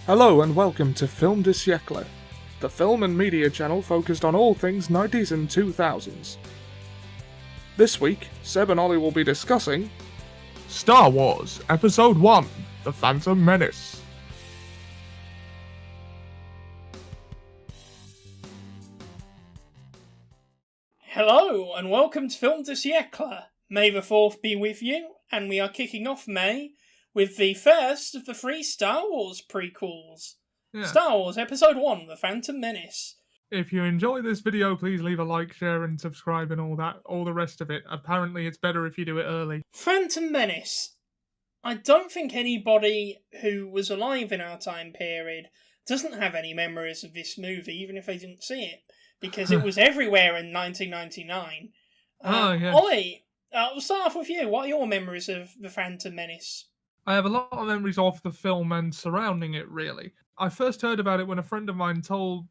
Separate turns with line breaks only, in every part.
Hello and welcome to Film du Siècle, the film and media channel focused on all things 90s and 2000s. This week, Seb and Olly will be discussing Star Wars Episode 1, The Phantom Menace.
Hello and welcome to Film du Siècle. May the 4th be with you, and we are kicking off May with the first of the 3 Star Wars prequels. Yeah. Star Wars Episode 1, The Phantom Menace.
If you enjoy this video, please leave a like, share and subscribe and all the rest of it. Apparently it's better if you do it early.
Phantom Menace. I don't think anybody who was alive in our time period doesn't have any memories of this movie, even if they didn't see it, because it was everywhere in 1999.
Yes.
Olly, we'll start off with you. What are your memories of The Phantom Menace?
I have a lot of memories of the film and surrounding it, really. I first heard about it when a friend of mine told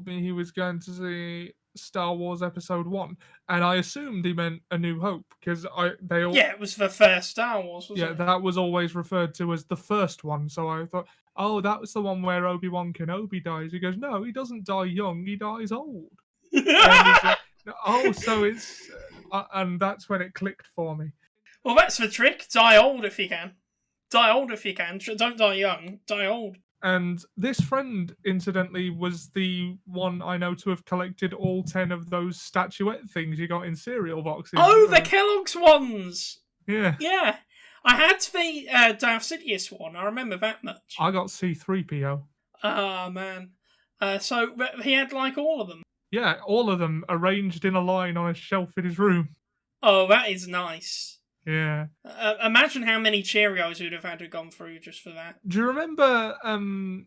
me he was going to see Star Wars Episode 1, and I assumed he meant A New Hope, because
Yeah, it was the first Star Wars, wasn't it?
Yeah, that was always referred to as the first one, so I thought, oh, that was the one where Obi-Wan Kenobi dies. He goes, no, he doesn't die young, he dies old. And he's like, oh, so it's... and that's when it clicked for me.
Well, that's the trick. Die old if you can. Die old if you can. Don't die young. Die old.
And this friend, incidentally, was the one I know to have collected all 10 of those statuette things you got in cereal boxes.
Oh, the Kellogg's ones!
Yeah.
Yeah. I had the Darth Sidious one. I remember that much.
I got C-3PO.
Ah, man. So he had, like, all of them?
Yeah, all of them arranged in a line on a shelf in his room.
Oh, that is nice.
Yeah.
Imagine how many Cheerios we'd have had to gone through just for that.
Do you remember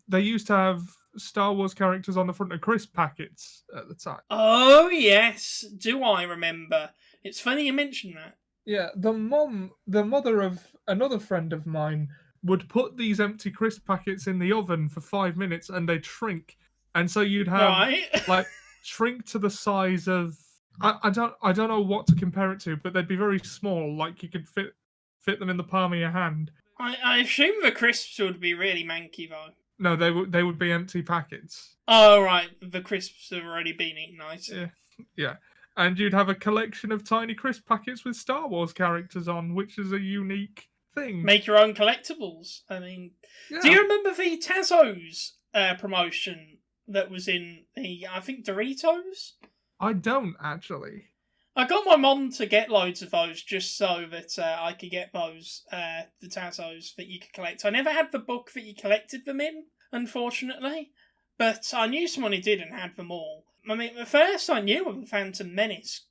they used to have Star Wars characters on the front of crisp packets at the time?
Oh, yes. Do I remember? It's funny you mention that.
Yeah, the mother of another friend of mine would put these empty crisp packets in the oven for 5 minutes and they'd shrink. And so you'd have, like, shrink to the size of... I don't know what to compare it to, but they'd be very small, like you could fit them in the palm of your hand.
I assume the crisps would be really manky, though.
No, they would be empty packets.
Oh, right. The crisps have already been eaten, I see.
Yeah. And you'd have a collection of tiny crisp packets with Star Wars characters on, which is a unique thing.
Make your own collectibles. I mean, do you remember the Tazos promotion that was in the, I think, Doritos?
I don't, actually.
I got my mom to get loads of those just so that I could get those, the Tazos that you could collect. I never had the book that you collected them in, unfortunately, but I knew someone who did and had them all. I mean, the first I knew of the Phantom Menace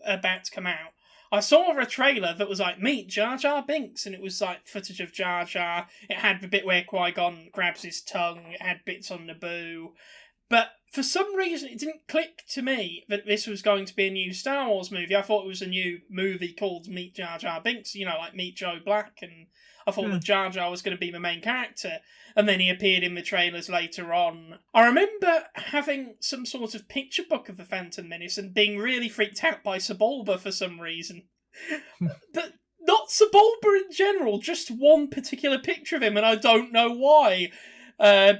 about to come out, I saw a trailer that was like, meet Jar Jar Binks, and it was like footage of Jar Jar. It had the bit where Qui-Gon grabs his tongue, it had bits on Naboo, but for some reason, it didn't click to me that this was going to be a new Star Wars movie. I thought it was a new movie called Meet Jar Jar Binks, like Meet Joe Black, and I thought that Jar Jar was going to be the main character, and then he appeared in the trailers later on. I remember having some sort of picture book of the Phantom Menace and being really freaked out by Sebulba for some reason. But not Sebulba in general, just one particular picture of him, and I don't know why.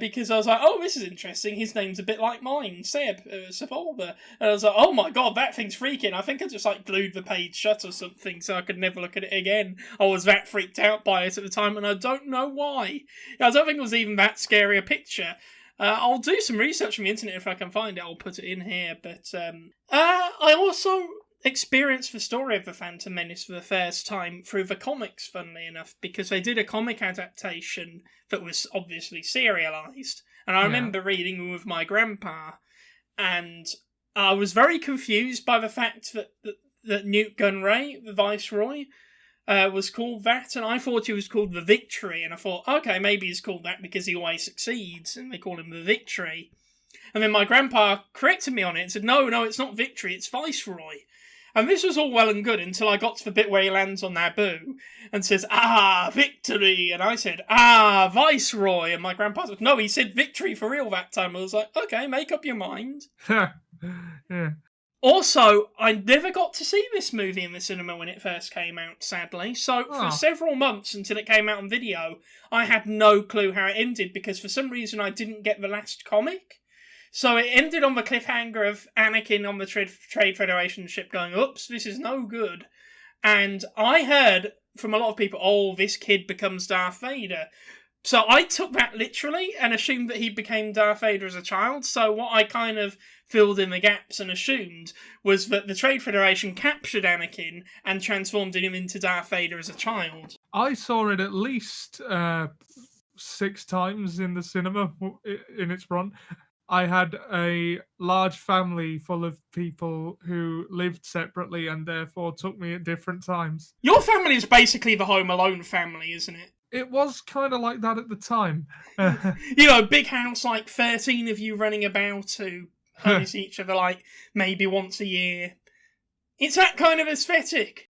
Because I was like, oh, this is interesting. His name's a bit like mine, Seb, Sebulba. And I was like, oh my god, that thing's freaking. I think I just glued the page shut or something so I could never look at it again. I was that freaked out by it at the time, and I don't know why. I don't think it was even that scary a picture. I'll do some research on the internet if I can find it. I'll put it in here. But I also experienced the story of the Phantom Menace for the first time through the comics, funnily enough, because they did a comic adaptation that was obviously serialized. And I remember reading them with my grandpa, and I was very confused by the fact that Newt Gunray, the Viceroy, was called that, and I thought he was called the Victory, and I thought, okay, maybe he's called that because he always succeeds, and they call him the Victory. And then my grandpa corrected me on it and said, no, it's not Victory, it's Viceroy. And this was all well and good until I got to the bit where he lands on Naboo and says, victory. And I said, Viceroy. And my grandpa said, no, he said victory for real that time. I was like, okay, make up your mind.
Yeah.
Also, I never got to see this movie in the cinema when it first came out, sadly. So, for several months until it came out on video, I had no clue how it ended, because for some reason I didn't get the last comic. So it ended on the cliffhanger of Anakin on the Trade Federation ship going, oops, this is no good. And I heard from a lot of people, oh, this kid becomes Darth Vader. So I took that literally and assumed that he became Darth Vader as a child. So what I kind of filled in the gaps and assumed was that the Trade Federation captured Anakin and transformed him into Darth Vader as a child.
I saw it at least 6 times in the cinema in its run. I had a large family full of people who lived separately and therefore took me at different times.
Your family is basically the Home Alone family, isn't it?
It was kind of like that at the time.
Big house, like 13 of you running about who only see each other like maybe once a year. It's that kind of aesthetic.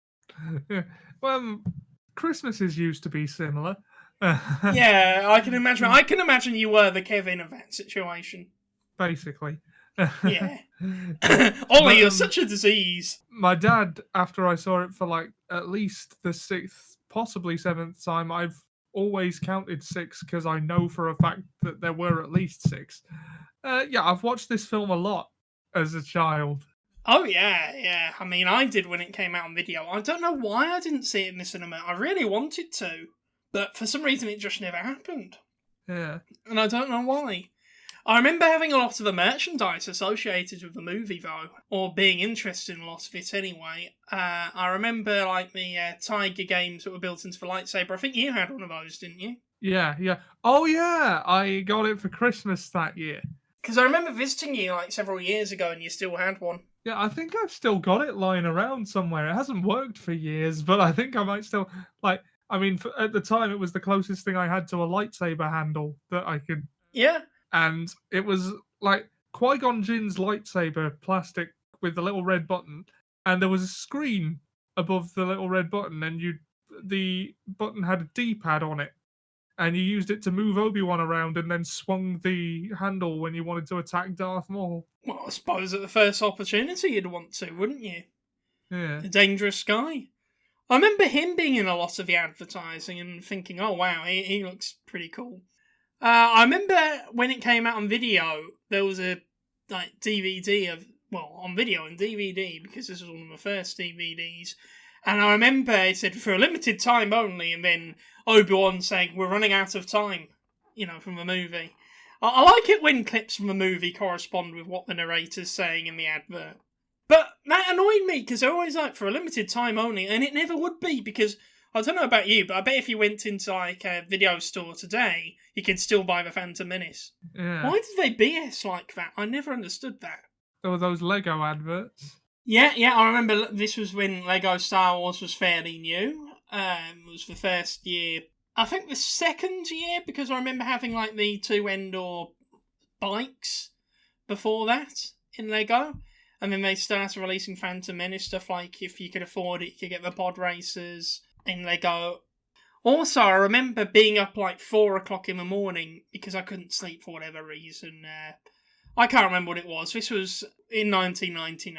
Well, Christmases used to be similar.
Yeah, I can imagine. I can imagine you were the Kevin of that situation.
Basically.
Yeah. Ollie, you're such a disease.
My dad, after I saw it for like at least the 6th, possibly 7th time, I've always counted 6 because I know for a fact that there were at least 6. I've watched this film a lot as a child.
Oh, yeah. I mean, I did when it came out on video. I don't know why I didn't see it in the cinema. I really wanted to, but for some reason it just never happened.
Yeah.
And I don't know why. I remember having a lot of the merchandise associated with the movie, though, or being interested in a lot of it anyway. I remember, like, the Tiger games that were built into the lightsaber. I think you had one of those, didn't you?
Yeah. Oh, yeah, I got it for Christmas that year.
Because I remember visiting you, like, several years ago, and you still had one.
Yeah, I think I've still got it lying around somewhere. It hasn't worked for years, but I think I might still, at the time, it was the closest thing I had to a lightsaber handle that I could...
Yeah.
And it was like Qui-Gon Jinn's lightsaber, plastic with the little red button, and there was a screen above the little red button, and the button had a D-pad on it, and you used it to move Obi-Wan around and then swung the handle when you wanted to attack Darth Maul.
Well, I suppose at the first opportunity you'd want to, wouldn't you?
Yeah.
A dangerous guy. I remember him being in a lot of the advertising and thinking, oh wow, he looks pretty cool. I remember when it came out on video, there was a DVD on video and DVD, because this was one of the first DVDs. And I remember it said for a limited time only, and then Obi-Wan saying, we're running out of time, from the movie. I like it when clips from a movie correspond with what the narrator's saying in the advert. But that annoyed me, because they're always like, for a limited time only, and it never would be, because... I don't know about you, but I bet if you went into like a video store today, you could still buy the Phantom Menace.
Yeah.
Why did they BS like that? I never understood that.
There were those Lego adverts.
Yeah, I remember this was when Lego Star Wars was fairly new. It was the first year. I think the second year, because I remember having like the 2 Endor bikes before that in Lego. And then they started releasing Phantom Menace stuff, like if you could afford it, you could get the pod racers in Lego. Also, I remember being up like 4 o'clock in the morning because I couldn't sleep for whatever reason. I can't remember what it was. This was in 1999.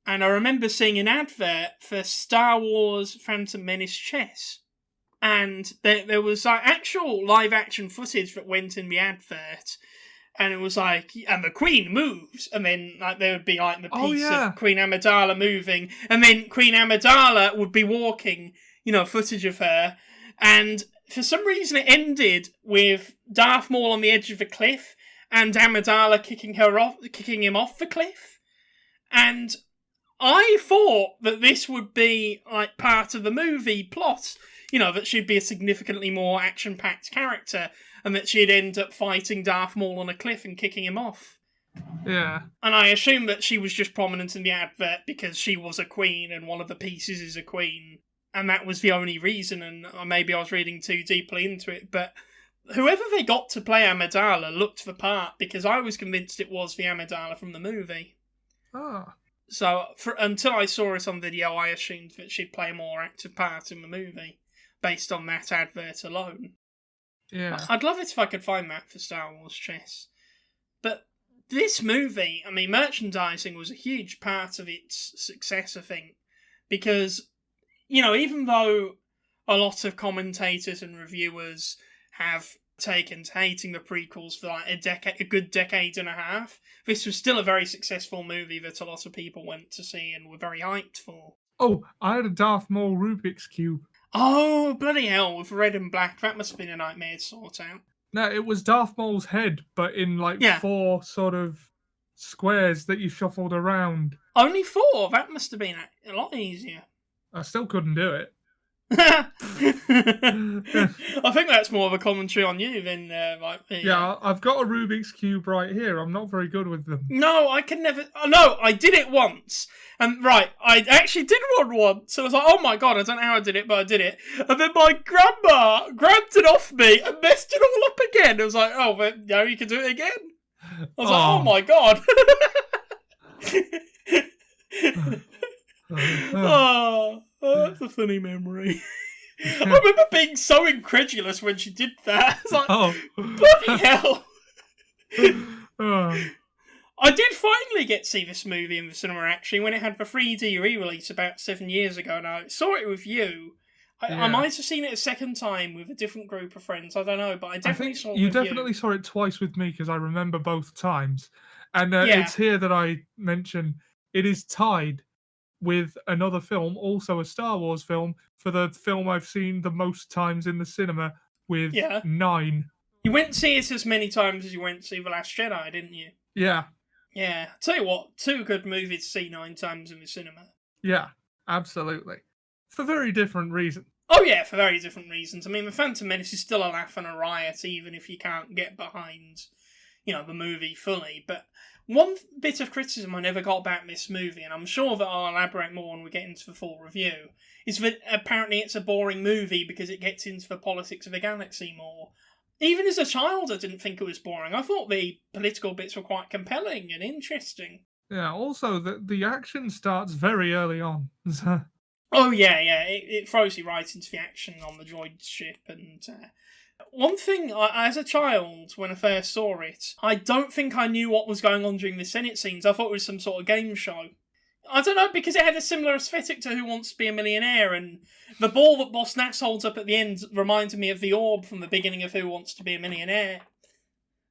And I remember seeing an advert for Star Wars Phantom Menace chess. And there was like actual live action footage that went in the advert. And it was like, and the Queen moves, and then like there would be like the piece of Queen Amidala moving, and then Queen Amidala would be walking, footage of her, and for some reason it ended with Darth Maul on the edge of the cliff, and Amidala kicking him off the cliff, and I thought that this would be like part of the movie plot, that she'd be a significantly more action-packed character, and that she'd end up fighting Darth Maul on a cliff and kicking him off.
Yeah.
And I assume that she was just prominent in the advert because she was a queen and one of the pieces is a queen. And that was the only reason, and maybe I was reading too deeply into it, but whoever they got to play Amidala looked the part, because I was convinced it was the Amidala from the movie.
Oh.
So, until I saw it on video, I assumed that she'd play a more active part in the movie, based on that advert alone.
Yeah.
I'd love it if I could find that for Star Wars chess. But This movie, I mean, merchandising was a huge part of its success, I think, because, even though a lot of commentators and reviewers have taken to hating the prequels for like a good decade and a half, this was still a very successful movie that a lot of people went to see and were very hyped for.
Oh, I had a Darth Maul Rubik's Cube.
Oh, bloody hell, with red and black. That must have been a nightmare to sort out.
No, it was Darth Maul's head, but in like 4 sort of squares that you shuffled around.
Only 4? That must have been a lot easier.
I still couldn't do it.
I think that's more of a commentary on you than like me.
Yeah, I've got a Rubik's Cube right here. I'm not very good with them.
No, I can never... Oh, no, I did it once. And, I actually did one once. So I was like, oh my god, I don't know how I did it, but I did it. And then my grandma grabbed it off me and messed it all up again. I was like, oh, but now you can do it again. I was like, oh my god. That's a funny memory. I remember being so incredulous when she did that. I was like, bloody hell. I did finally get to see this movie in the cinema, actually, when it had the 3D re-release about 7 years ago. Now, I saw it with you. I might have seen it a second time with a different group of friends. I don't know, but I definitely saw it with you.
You definitely saw it twice with me, because I remember both times. And it's here that I mention it is tied with another film, also a Star Wars film, for the film I've seen the most times in the cinema, with 9.
You went to see it as many times as you went to see The Last Jedi, didn't you?
Yeah.
Yeah. Tell you what, 2 good movies to see 9 times in the cinema.
Yeah, absolutely. For very different reasons.
Oh yeah, for very different reasons. I mean, The Phantom Menace is still a laugh and a riot, even if you can't get behind, the movie fully. But one bit of criticism I never got about this movie, and I'm sure that I'll elaborate more when we get into the full review, is that apparently it's a boring movie because it gets into the politics of the galaxy more. Even as a child, I didn't think it was boring. I thought the political bits were quite compelling and interesting.
Yeah, also, the action starts very early on.
Oh, yeah. It throws you right into the action on the droid ship. And one thing, as a child, when I first saw it, I don't think I knew what was going on during the Senate scenes. I thought it was some sort of game show. I don't know, because it had a similar aesthetic to Who Wants to Be a Millionaire, and the ball that Boss Nass holds up at the end reminded me of the orb from the beginning of Who Wants to Be a Millionaire.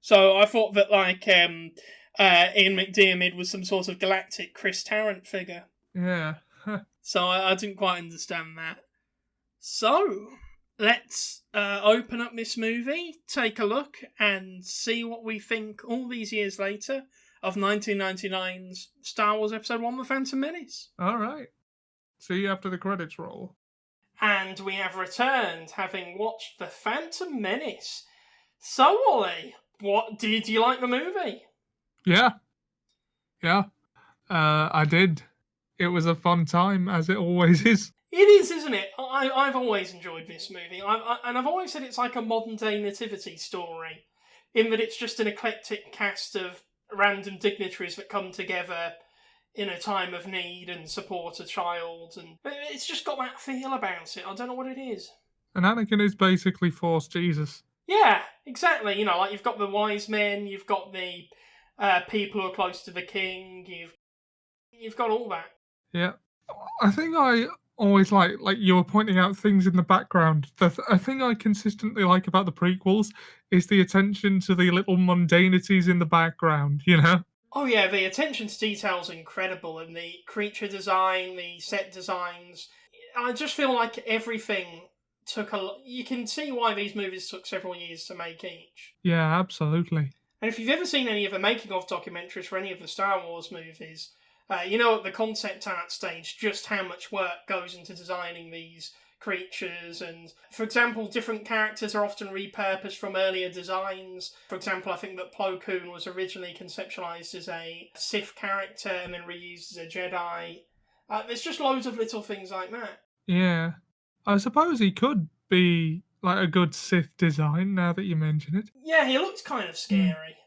So I thought that, Ian McDiarmid was some sort of galactic Chris Tarrant figure.
Yeah.
So I didn't quite understand that. So, let's open up this movie, take a look, and see what we think all these years later of 1999's Star Wars Episode 1, The Phantom Menace.
Alright. See you after the credits roll.
And we have returned, having watched The Phantom Menace. So, Ollie, did you like the movie?
Yeah. I did. It was a fun time, as it always is.
It is, isn't it? I've always enjoyed this movie. And I've always said it's like a modern-day nativity story, in that it's just an eclectic cast of random dignitaries that come together in a time of need and support a child, and it's just got that feel about it. I don't know what it is.
And Anakin is basically Force Jesus.
Yeah, exactly. You've got the wise men, you've got the people who are close to the king, you've got all that.
Yeah. I think I always like you were pointing out things in the background. The thing I consistently like about the prequels is the attention to the little mundanities in the background,
Oh yeah, the attention to detail is incredible, and the creature design, the set designs. I just feel like everything took you can see why these movies took several years to make each.
Yeah, absolutely.
And if you've ever seen any of the making-of documentaries for any of the Star Wars movies, at the concept art stage, just how much work goes into designing these creatures. And, for example, different characters are often repurposed from earlier designs. For example, I think that Plo Koon was originally conceptualised as a Sith character and then reused as a Jedi. There's just loads of little things like that.
Yeah. I suppose he could be like a good Sith design, now that you mention it.
Yeah, he looks kind of scary.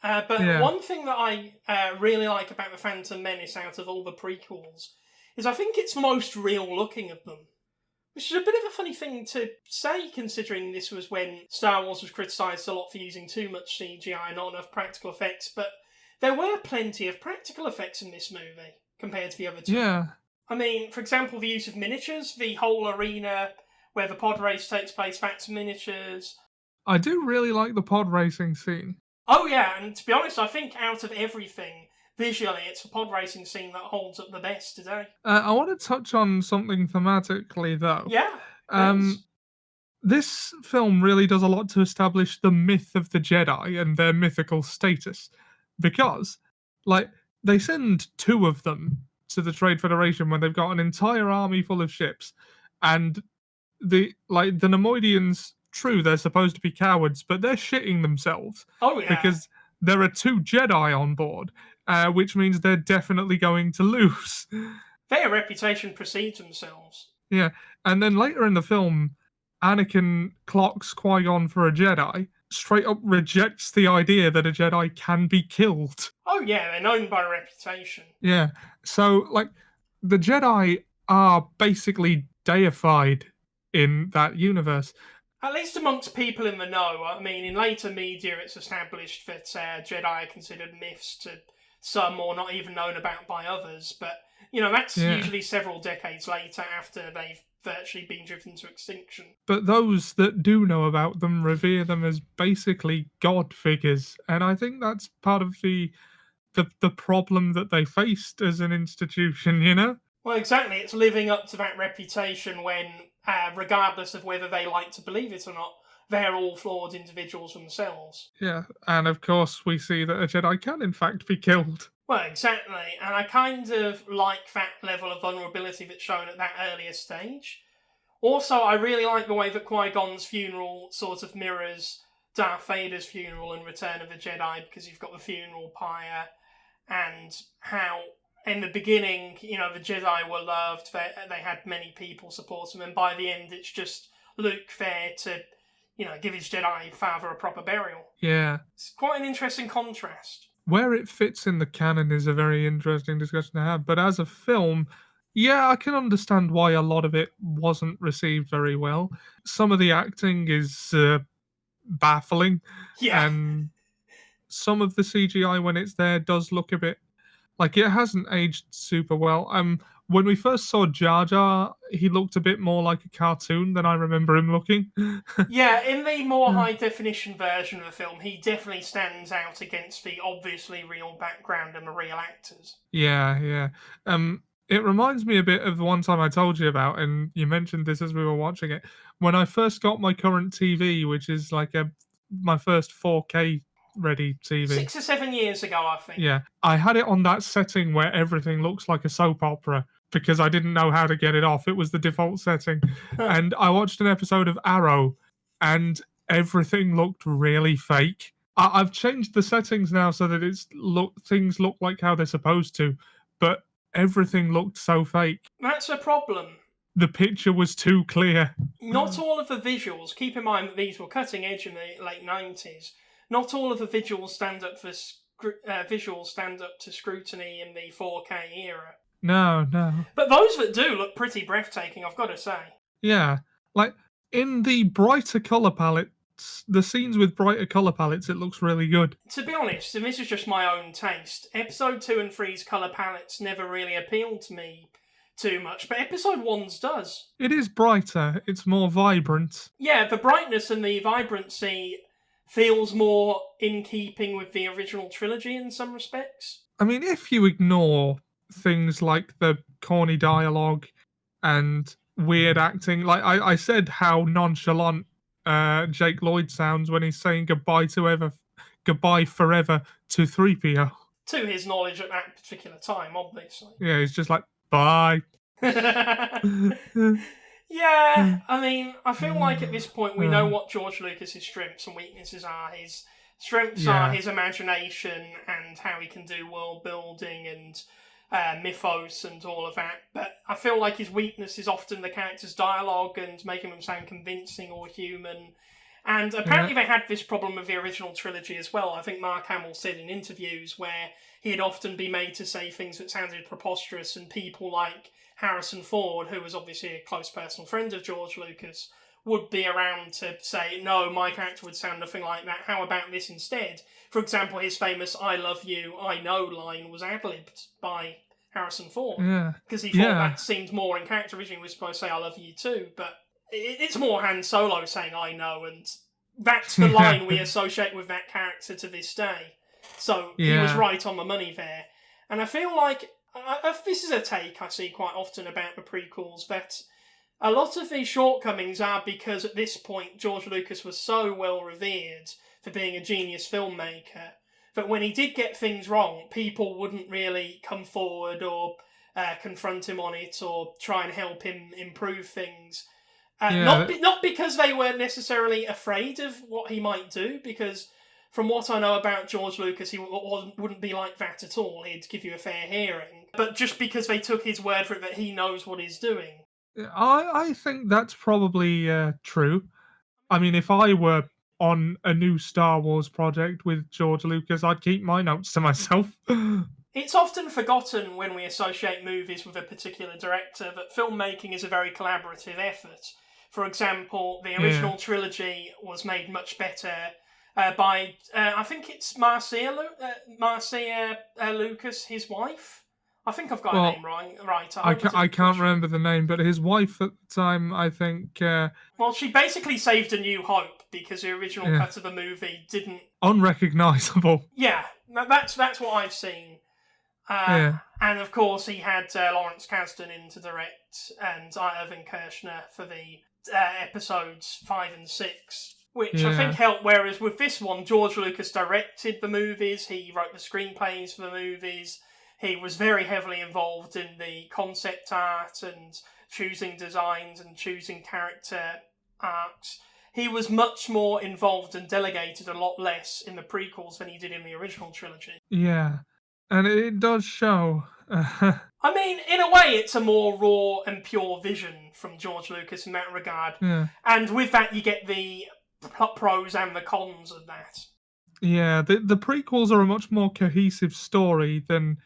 But one thing that I really like about The Phantom Menace out of all the prequels is I think it's the most real looking of them. Which is a bit of a funny thing to say, considering this was when Star Wars was criticised a lot for using too much CGI and not enough practical effects. But there were plenty of practical effects in this movie compared to the other two.
Yeah.
I mean, for example, the use of miniatures, the whole arena where the pod race takes place, Phantom Miniatures.
I do really like the pod racing scene.
Oh yeah, and to be honest, I think out of everything, visually, it's the pod racing scene that holds up the best today.
I want to touch on something thematically, though.
Yeah.
This film really does a lot to establish the myth of the Jedi and their mythical status, because, like, they send 2 of them to the Trade Federation when they've got an entire army full of ships, and the Nemoidians, true, they're supposed to be cowards, but they're shitting themselves.
Oh yeah.
Because there are 2 Jedi on board, which means they're definitely going to lose.
Their reputation precedes themselves.
Yeah, and then later in the film, Anakin clocks Qui-Gon for a Jedi, straight up rejects the idea that a Jedi can be killed.
Oh yeah, they're known by reputation.
Yeah, so, like, the Jedi are basically deified in that universe.
At least amongst people in the know. I mean, in later media, it's established that Jedi are considered myths to some, or not even known about by others. But, you know, that's usually several decades later after they've virtually been driven to extinction.
But those that do know about them revere them as basically god figures. And I think that's part of the problem that they faced as an institution, you know?
Well, exactly. It's living up to that reputation when, regardless of whether they like to believe it or not, they're all flawed individuals themselves.
Yeah, and of course we see that a Jedi can in fact be killed.
Well, exactly. And I kind of like that level of vulnerability that's shown at that earlier stage. Also, I really like the way that Qui-Gon's funeral sort of mirrors Darth Vader's funeral in Return of the Jedi, because you've got the funeral pyre, and how in the beginning, you know, the Jedi were loved, they had many people support them, and by the end it's just Luke there to, you know, give his Jedi father a proper burial.
Yeah.
It's quite an interesting contrast.
Where it fits in the canon is a very interesting discussion to have, but as a film, yeah, I can understand why a lot of it wasn't received very well. Some of the acting is baffling, and some of the CGI, when it's there, does look a bit like it hasn't aged super well. When we first saw Jar Jar, he looked a bit more like a cartoon than I remember him looking.
Yeah, in the more high-definition version of the film, he definitely stands out against the obviously real background and the real actors.
Yeah. It reminds me a bit of the one time I told you about, and you mentioned this as we were watching it. When I first got my current TV, which is like my first 4K ready TV.
6 or 7 years ago, I think.
Yeah, I had it on that setting where everything looks like a soap opera because I didn't know how to get it off. It was the default setting. And I watched an episode of Arrow and everything looked really fake. I've changed the settings now so that things look like how they're supposed to, but everything looked so fake.
That's a problem.
The picture was too clear.
Not all of the visuals, keep in mind that these were cutting edge in the late 90s, not all of the visuals stand up to scrutiny in the 4K era.
No.
But those that do look pretty breathtaking, I've got to say.
Yeah, like in the brighter colour palettes, the scenes with brighter colour palettes, it looks really good.
To be honest, and this is just my own taste, Episode 2 and 3's colour palettes never really appealed to me too much, but Episode 1's does.
It is brighter, it's more vibrant.
Yeah, the brightness and the vibrancy feels more in keeping with the original trilogy in some respects.
I mean, if you ignore things like the corny dialogue and weird acting, like I said how nonchalant Jake Lloyd sounds when he's saying goodbye forever to 3PO.
To his knowledge at that particular time, obviously.
Yeah, he's just like, bye.
Yeah, I mean, I feel like at this point we know what George Lucas's strengths and weaknesses are. His strengths are his imagination and how he can do world building and mythos and all of that. But I feel like his weakness is often the character's dialogue and making them sound convincing or human. And apparently they had this problem with the original trilogy as well. I think Mark Hamill said in interviews where he'd often be made to say things that sounded preposterous, and people like Harrison Ford, who was obviously a close personal friend of George Lucas, would be around to say, no, my character would sound nothing like that. How about this instead? For example, his famous "I love you, I know" line was ad-libbed by Harrison Ford. Because he thought that seemed more in character. Originally, he was supposed to say "I love you too," but it's more Han Solo saying "I know," and that's the line we associate with that character to this day. So he was right on the money there. And I feel like this is a take I see quite often about the prequels, that a lot of these shortcomings are because at this point George Lucas was so well revered for being a genius filmmaker that when he did get things wrong, people wouldn't really come forward or confront him on it or try and help him improve things. Not because they were necessarily afraid of what he might do, because from what I know about George Lucas, he wouldn't be like that at all. He'd give you a fair hearing. But just because they took his word for it that he knows what he's doing.
I think that's probably true. I mean, if I were on a new Star Wars project with George Lucas, I'd keep my notes to myself.
It's often forgotten when we associate movies with a particular director that filmmaking is a very collaborative effort. For example, the original trilogy was made much better by, I think it's Marcia Lucas, his wife. I think I've got her name right.
I can't remember the name, but his wife at the time, I think...
well, she basically saved A New Hope because the original cut of the movie didn't...
Unrecognisable.
Yeah, that's what I've seen. And of course, he had Lawrence Kasdan in to direct and Irvin Kershner for the episodes 5 and 6, which I think helped. Whereas with this one, George Lucas directed the movies, he wrote the screenplays for the movies, he was very heavily involved in the concept art and choosing designs and choosing character arcs. He was much more involved and delegated a lot less in the prequels than he did in the original trilogy.
Yeah, and it does show.
I mean, in a way, it's a more raw and pure vision from George Lucas in that regard.
Yeah.
And with that, you get the pros and the cons of that.
Yeah, the prequels are a much more cohesive story than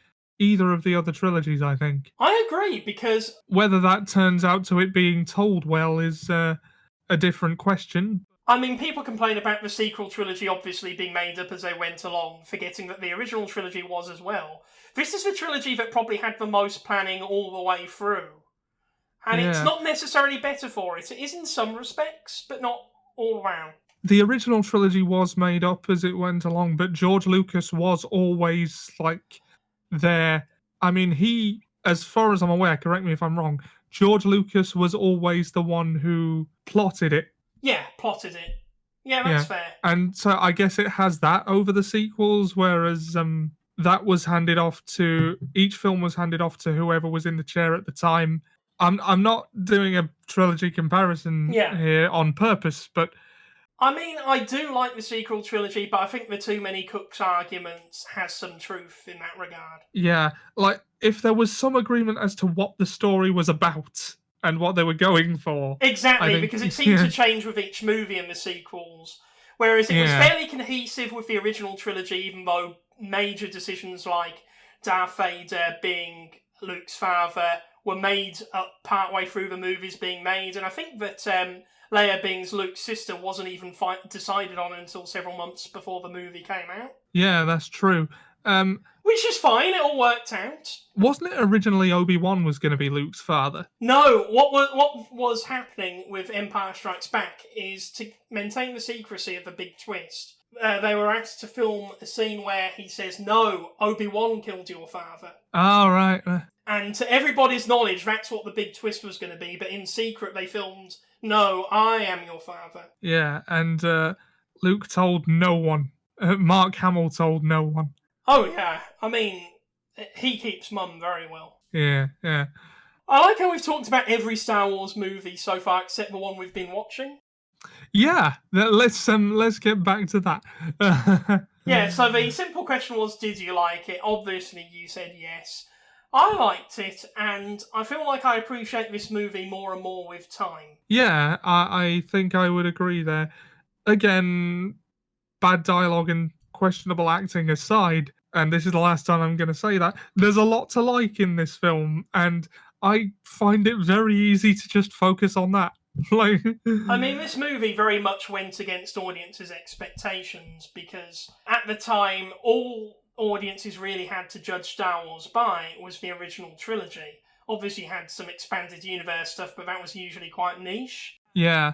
either of the other trilogies, I think.
I agree, because...
whether that turns out to it being told well is a different question.
I mean, people complain about the sequel trilogy obviously being made up as they went along, forgetting that the original trilogy was as well. This is the trilogy that probably had the most planning all the way through. And it's not necessarily better for it. It is in some respects, but not all around.
The original trilogy was made up as it went along, but George Lucas was always, there. I mean, he, as far as I'm aware, correct me if I'm wrong, George Lucas was always the one who plotted it.
Yeah, plotted it. Yeah, that's fair.
And so I guess it has that over the sequels, whereas that was handed off to... each film was handed off to whoever was in the chair at the time. I'm not doing a trilogy comparison here on purpose, but...
I mean, I do like the sequel trilogy, but I think the Too Many Cooks argument has some truth in that regard.
Yeah, if there was some agreement as to what the story was about and what they were going for...
Exactly, because it seemed to change with each movie in the sequels, whereas it was fairly cohesive with the original trilogy, even though major decisions like Darth Vader being Luke's father were made up partway through the movies being made, and I think that... Leia being Luke's sister wasn't even decided on until several months before the movie came out.
Yeah, that's true.
Which is fine, it all worked out.
Wasn't it originally Obi-Wan was going to be Luke's father?
No, what was happening with Empire Strikes Back is to maintain the secrecy of the big twist. They were asked to film a scene where he says, "No, Obi-Wan killed your father."
Oh, right.
And to everybody's knowledge, that's what the big twist was going to be, but in secret they filmed... "No, I am your father."
Yeah, and Luke told no one. Mark Hamill told no one.
Oh, yeah. I mean, he keeps mum very well.
Yeah.
I like how we've talked about every Star Wars movie so far except the one we've been watching.
Yeah, let's get back to that.
Yeah, so the simple question was, did you like it? Obviously, you said yes. I liked it, and I feel like I appreciate this movie more and more with time.
Yeah, I think I would agree there. Again, bad dialogue and questionable acting aside, and this is the last time I'm going to say that, there's a lot to like in this film, and I find it very easy to just focus on that. Like,
I mean, this movie very much went against audiences' expectations because at the time, all audiences really had to judge Star Wars by was the original trilogy. Obviously, you had some expanded universe stuff, but that was usually quite niche.
yeah,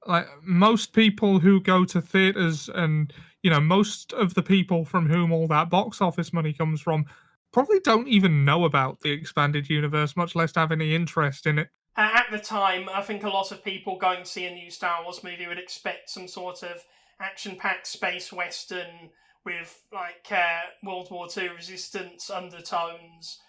like most people who go to theaters, and most of the people from whom all that box office money comes from, probably don't even know about the expanded universe, much less have any interest in it.
At the time, I think a lot of people going to see a new Star Wars movie would expect some sort of action-packed space western with like World War II resistance undertones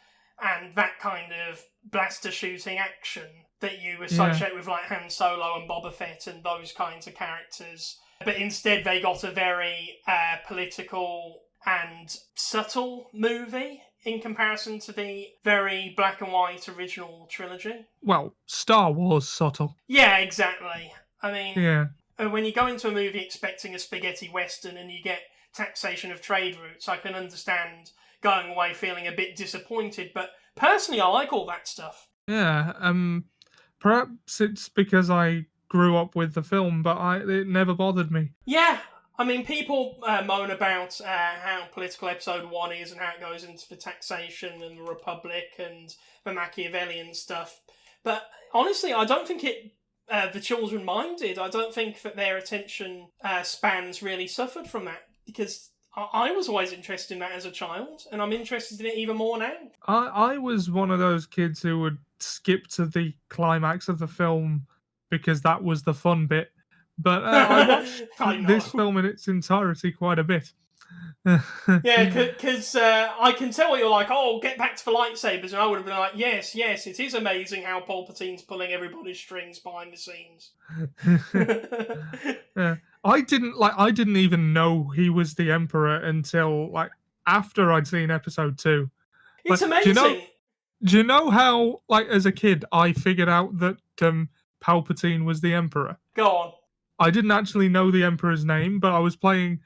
and that kind of blaster shooting action that you associate with like Han Solo and Boba Fett and those kinds of characters. But instead, they got a very political and subtle movie in comparison to the very black and white original trilogy.
Well, Star Wars subtle.
Yeah, exactly. I mean,
Yeah.
when you go into a movie expecting a spaghetti western and you get taxation of trade routes, I can understand going away feeling a bit disappointed, but personally I like all that stuff.
Yeah, perhaps it's because I grew up with the film, but it never bothered me.
Yeah, I mean, people moan about how political episode 1 is and how it goes into the taxation and the Republic and the Machiavellian stuff. But honestly, I don't think the children minded. I don't think that their attention spans really suffered from that, because I was always interested in that as a child, and I'm interested in it even more now.
I was one of those kids who would skip to the climax of the film because that was the fun bit. But I watched this film in its entirety quite a bit.
Yeah, because I can tell you're like, oh, get back to the lightsabers, and I would have been like, yes, it is amazing how Palpatine's pulling everybody's strings behind the scenes.
Yeah. I didn't even know he was the Emperor until like after I'd seen episode 2.
It's amazing.
Do you know how, like, as a kid, I figured out that Palpatine was the Emperor?
Go on.
I didn't actually know the Emperor's name, but I was playing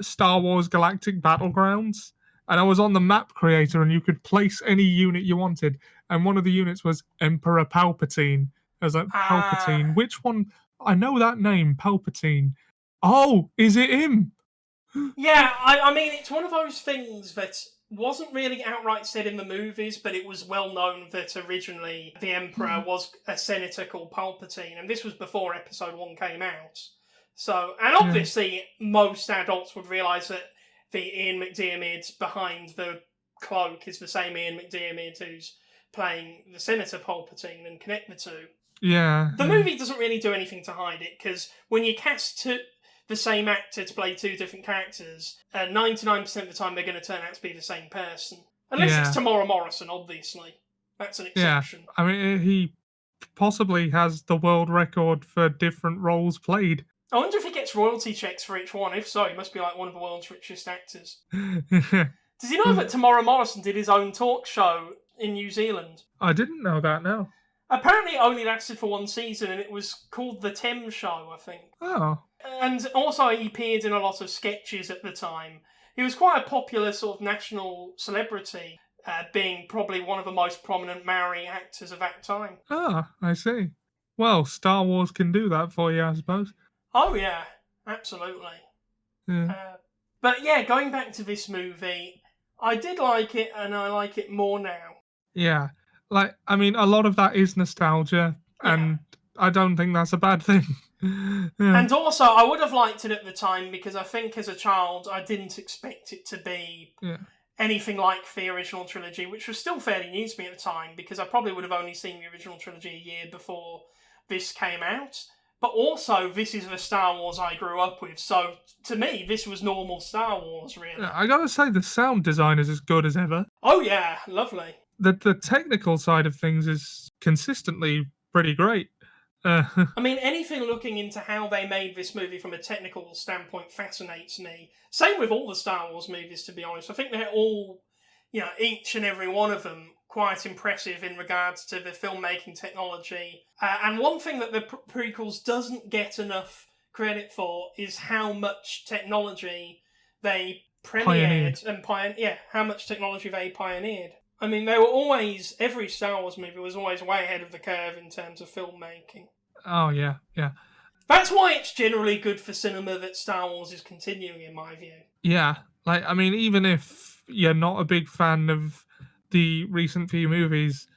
Star Wars Galactic Battlegrounds, and I was on the map creator, and you could place any unit you wanted, and one of the units was Emperor Palpatine. I was like, Palpatine? Which one? I know that name, Palpatine. Oh, is it him?
Yeah, I mean, it's one of those things that wasn't really outright said in the movies, but it was well known that originally the Emperor was a senator called Palpatine, and this was before Episode 1 came out. So, and obviously, most adults would realise that the Ian McDiarmid behind the cloak is the same Ian McDiarmid who's playing the Senator Palpatine, and connect the two.
Yeah.
The movie doesn't really do anything to hide it, because when you cast the same actor to play two different characters, 99% of the time they're going to turn out to be the same person. Unless it's Tamora Morrison, obviously. That's an exception.
Yeah. I mean, he possibly has the world record for different roles played.
I wonder if he gets royalty checks for each one. If so, he must be like one of the world's richest actors. Did you know that Tamora Morrison did his own talk show in New Zealand?
I didn't know that, no.
Apparently it only lasted for one season, and it was called The Tim Show, I think.
Oh.
And also he appeared in a lot of sketches at the time. He was quite a popular sort of national celebrity, being probably one of the most prominent Maori actors of that time.
Ah, I see. Well, Star Wars can do that for you, I suppose.
Oh yeah, absolutely.
Yeah.
But yeah, going back to this movie, I did like it, and I like it more now.
Yeah. Like, I mean, a lot of that is nostalgia, and I don't think that's a bad thing.
And also, I would have liked it at the time, because I think as a child, I didn't expect it to be anything like the original trilogy, which was still fairly new to me at the time, because I probably would have only seen the original trilogy a year before this came out. But also, this is the Star Wars I grew up with, so to me, this was normal Star Wars, really.
I gotta say, the sound design is as good as ever.
Oh yeah, lovely.
The technical side of things is consistently pretty great.
I mean, anything looking into how they made this movie from a technical standpoint fascinates me. Same with all the Star Wars movies, to be honest. I think they're all, each and every one of them, quite impressive in regards to the filmmaking technology. And one thing that the prequels doesn't get enough credit for is how much technology they premiered how much technology they pioneered. I mean, every Star Wars movie was always way ahead of the curve in terms of filmmaking.
Oh, yeah, yeah.
That's why it's generally good for cinema that Star Wars is continuing, in my view.
Yeah, like, I mean, even if you're not a big fan of the recent few movies,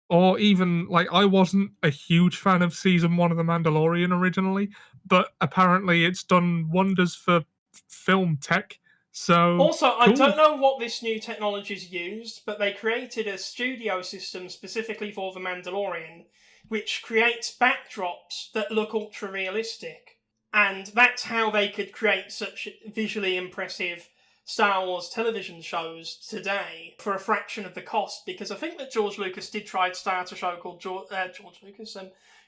or even, like, I wasn't a huge fan of season 1 of The Mandalorian originally, but apparently it's done wonders for film tech, so
Also, I
cool.
don't know what this new technology's used, but they created a studio system specifically for The Mandalorian, which creates backdrops that look ultra realistic. And that's how they could create such visually impressive Star Wars television shows today for a fraction of the cost. Because I think that George Lucas did try to start a show called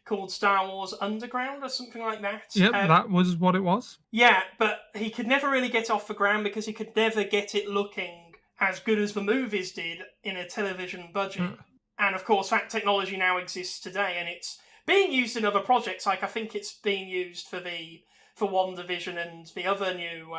called Star Wars Underground or something like that.
Yep, that was what it was.
Yeah, but he could never really get off the ground because he could never get it looking as good as the movies did in a television budget. And of course, that technology now exists today, and it's being used in other projects. Like I think it's being used for WandaVision and the other new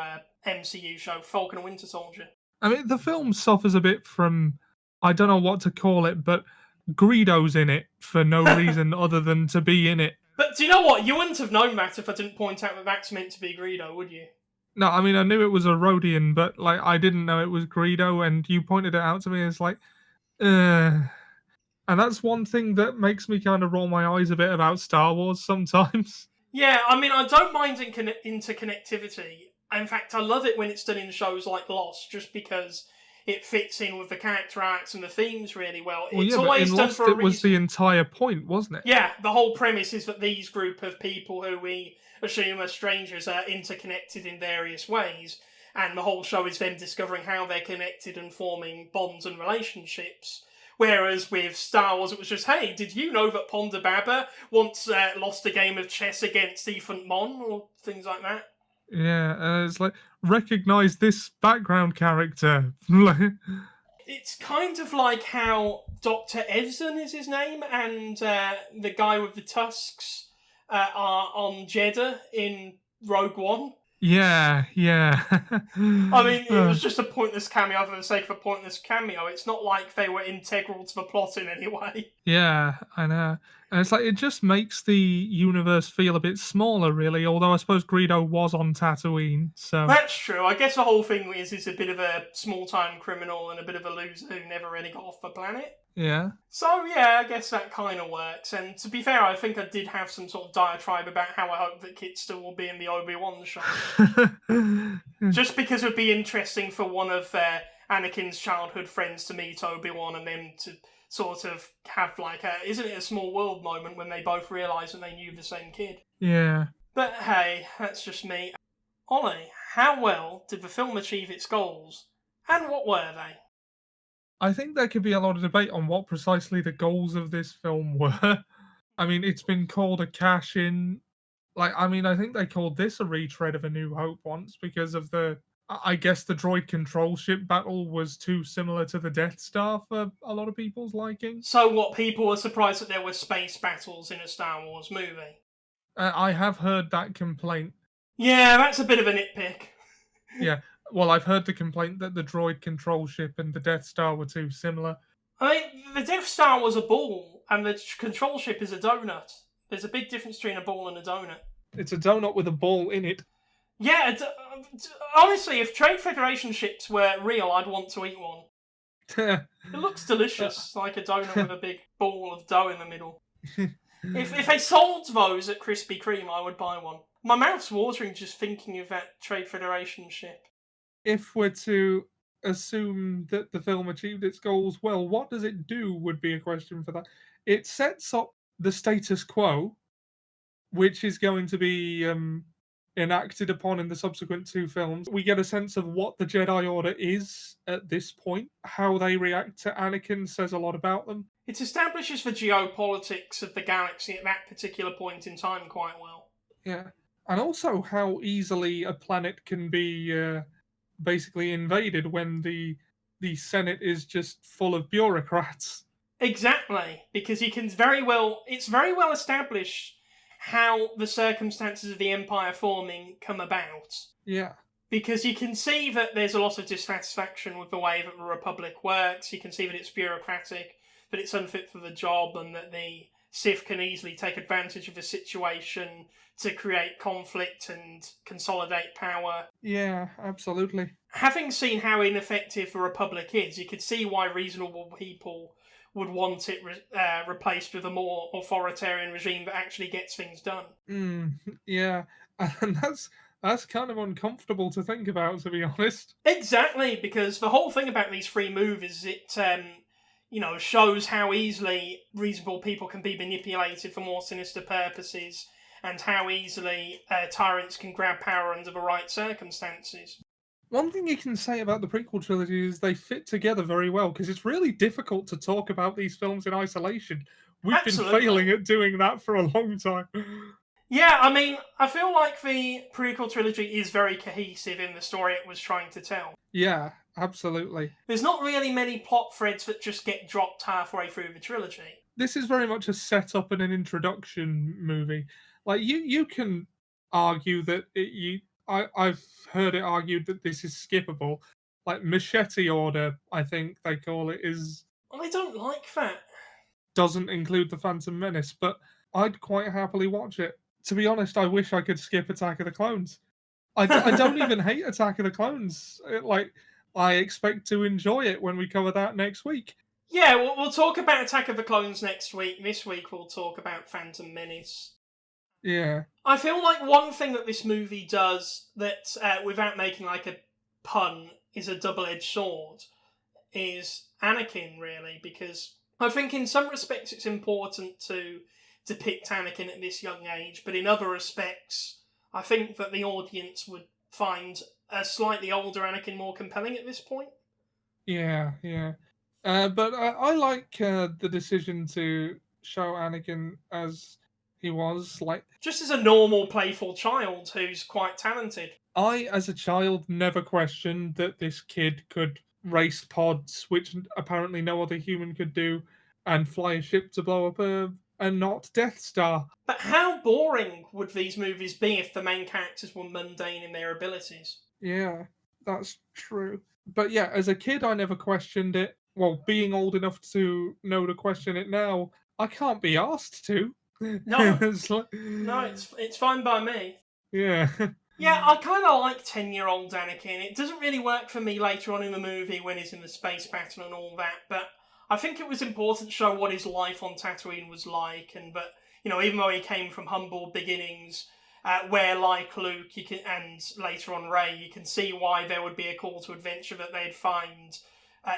MCU show, Falcon and Winter Soldier.
I mean, the film suffers a bit from, I don't know what to call it, but Greedo's in it for no reason other than to be in it.
But do you know what? You wouldn't have known that if I didn't point out that that's meant to be Greedo, would you?
No, I mean, I knew it was a Rhodian, but, like, I didn't know it was Greedo, and you pointed it out to me as, like, and that's one thing that makes me kind of roll my eyes a bit about Star Wars sometimes.
Yeah, I mean, I don't mind interconnectivity. In fact, I love it when it's done in shows like Lost, just because it fits in with the character arcs and the themes really well.
Well,
it's
yeah,
always
but in
done
Lost,
for a
it was
reason.
the entire point, wasn't it?
Yeah, the whole premise is that these group of people who we assume are strangers are interconnected in various ways, and the whole show is them discovering how they're connected and forming bonds and relationships. Whereas with Star Wars, it was just, hey, did you know that Ponda Baba once lost a game of chess against Ethan Mon, or things like that?
Yeah, it's like, recognise this background character.
It's kind of like how Dr. Evzen is his name, and the guy with the tusks are on Jeddah in Rogue One.
Yeah.
I mean, it was just a pointless cameo for the sake of a pointless cameo. It's not like they were integral to the plot in any way.
Yeah, I know. And it's like, it just makes the universe feel a bit smaller, really, although I suppose Greedo was on Tatooine, so...
That's true. I guess the whole thing is he's a bit of a small-time criminal and a bit of a loser who never really got off the planet.
Yeah.
So, yeah, I guess that kind of works. And to be fair, I think I did have some sort of diatribe about how I hope that Kit still will be in the Obi-Wan show. Just because it would be interesting for one of Anakin's childhood friends to meet Obi-Wan and then to sort of have like a, isn't it a small world moment when they both realise that they knew the same kid?
Yeah.
But hey, that's just me. Ollie, how well did the film achieve its goals? And what were they?
I think there could be a lot of debate on what precisely the goals of this film were. I mean, it's been called a cash-in. Like, I mean, I think they called this a retread of A New Hope once because of the... I guess the droid control ship battle was too similar to the Death Star for a lot of people's liking.
So what, people were surprised that there were space battles in a Star Wars movie?
I have heard that complaint.
Yeah, that's a bit of a nitpick.
Yeah. Well, I've heard the complaint that the droid control ship and the Death Star were too similar.
I mean, the Death Star was a ball, and the control ship is a donut. There's a big difference between a ball and a donut.
It's a donut with a ball in it.
Yeah, honestly, if Trade Federation ships were real, I'd want to eat one. It looks delicious, like a donut with a big ball of dough in the middle. If they sold those at Krispy Kreme, I would buy one. My mouth's watering just thinking of that Trade Federation ship.
If we're to assume that the film achieved its goals well, what does it do would be a question for that. It sets up the status quo, which is going to be enacted upon in the subsequent two films. We get a sense of what the Jedi Order is at this point. How they react to Anakin says a lot about them.
It establishes the geopolitics of the galaxy at that particular point in time quite well.
Yeah. And also how easily a planet can be basically invaded when the Senate is just full of bureaucrats.
Exactly, because it's very well established how the circumstances of the Empire forming come about.
Yeah.
Because you can see that there's a lot of dissatisfaction with the way that the Republic works. You can see that it's bureaucratic, that it's unfit for the job, and that the Sith can easily take advantage of a situation to create conflict and consolidate power.
Yeah, absolutely.
Having seen how ineffective the Republic is, you could see why reasonable people would want it replaced with a more authoritarian regime that actually gets things done.
Yeah, and that's kind of uncomfortable to think about, to be honest.
Exactly, because the whole thing about these three movies, it shows how easily reasonable people can be manipulated for more sinister purposes, and how easily tyrants can grab power under the right circumstances.
One thing you can say about the prequel trilogy is they fit together very well, because it's really difficult to talk about these films in isolation. We've
Absolutely.
been failing at doing that for a long time.
Yeah, I mean, I feel like the prequel trilogy is very cohesive in the story it was trying to tell.
Yeah, absolutely.
There's not really many plot threads that just get dropped halfway through the trilogy.
This is very much a setup and an introduction movie. Like, you can argue that I've heard it argued that this is skippable. Like, Machete Order, I think they call it,
I don't like that.
doesn't include the Phantom Menace, but I'd quite happily watch it. To be honest, I wish I could skip Attack of the Clones. I don't even hate Attack of the Clones. I expect to enjoy it when we cover that next week.
Yeah, we'll talk about Attack of the Clones next week. This week we'll talk about Phantom Menace.
Yeah.
I feel like one thing that this movie does that, without making like a pun, is a double-edged sword, is Anakin, really, because I think in some respects it's important to depict Anakin at this young age, but in other respects, I think that the audience would find a slightly older Anakin more compelling at this point.
Yeah. But I like the decision to show Anakin as he was, like,
just as a normal, playful child who's quite talented.
I, as a child, never questioned that this kid could race pods, which apparently no other human could do, and fly a ship to blow up a not Death Star.
But how boring would these movies be if the main characters were mundane in their abilities?
Yeah, that's true. But yeah, as a kid, I never questioned it. Well, being old enough to know to question it now, I can't be asked to.
No,
like...
no, it's fine by me.
Yeah.
Yeah, I kind of like 10-year-old Anakin. It doesn't really work for me later on in the movie when he's in the space battle and all that, but I think it was important to show what his life on Tatooine was like, and that, even though he came from humble beginnings, where, like Luke, and later on Rey, you can see why there would be a call to adventure that they'd find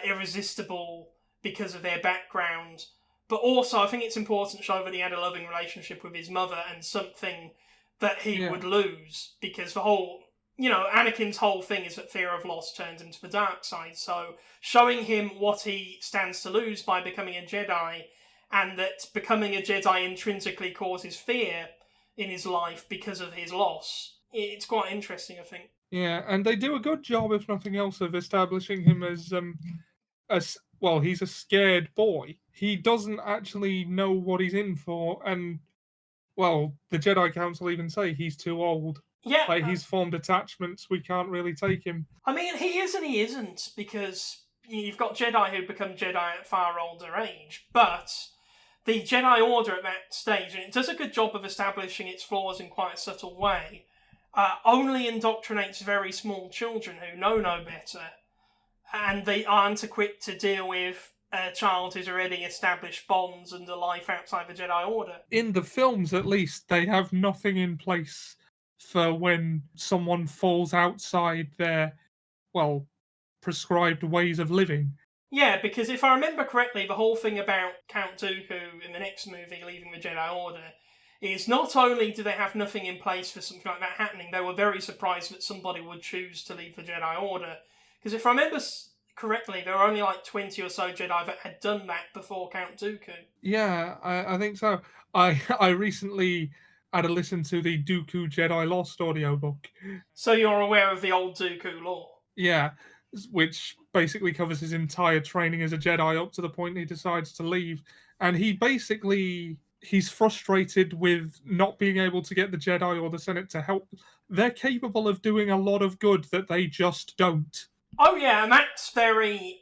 irresistible because of their background. But also, I think it's important to show that he had a loving relationship with his mother, and something that he would lose, because the whole, Anakin's whole thing is that fear of loss turns into the dark side. So showing him what he stands to lose by becoming a Jedi, and that becoming a Jedi intrinsically causes fear in his life because of his loss, it's quite interesting, I think.
Yeah, and they do a good job, if nothing else, of establishing him as he's a scared boy. He doesn't actually know what he's in for, and well, the Jedi Council even say he's too old.
Yeah.
Like, he's formed attachments, we can't really take him.
I mean, he is and he isn't, because you've got Jedi who become Jedi at a far older age, but the Jedi Order at that stage, and it does a good job of establishing its flaws in quite a subtle way, only indoctrinates very small children who know no better, and they aren't equipped to deal with a child who's already established bonds and a life outside the Jedi Order.
In the films, at least, they have nothing in place for when someone falls outside their, prescribed ways of living.
Yeah, because if I remember correctly, the whole thing about Count Dooku in the next movie leaving the Jedi Order is not only do they have nothing in place for something like that happening, they were very surprised that somebody would choose to leave the Jedi Order. Because if I remember correctly, there were only like 20 or so Jedi that had done that before Count Dooku.
Yeah, I think so. I recently had a listen to the Dooku Jedi Lost audiobook.
So you're aware of the old Dooku lore?
Yeah, which basically covers his entire training as a Jedi up to the point he decides to leave. And he's frustrated with not being able to get the Jedi or the Senate to help. They're capable of doing a lot of good that they just don't.
Oh yeah, and that's very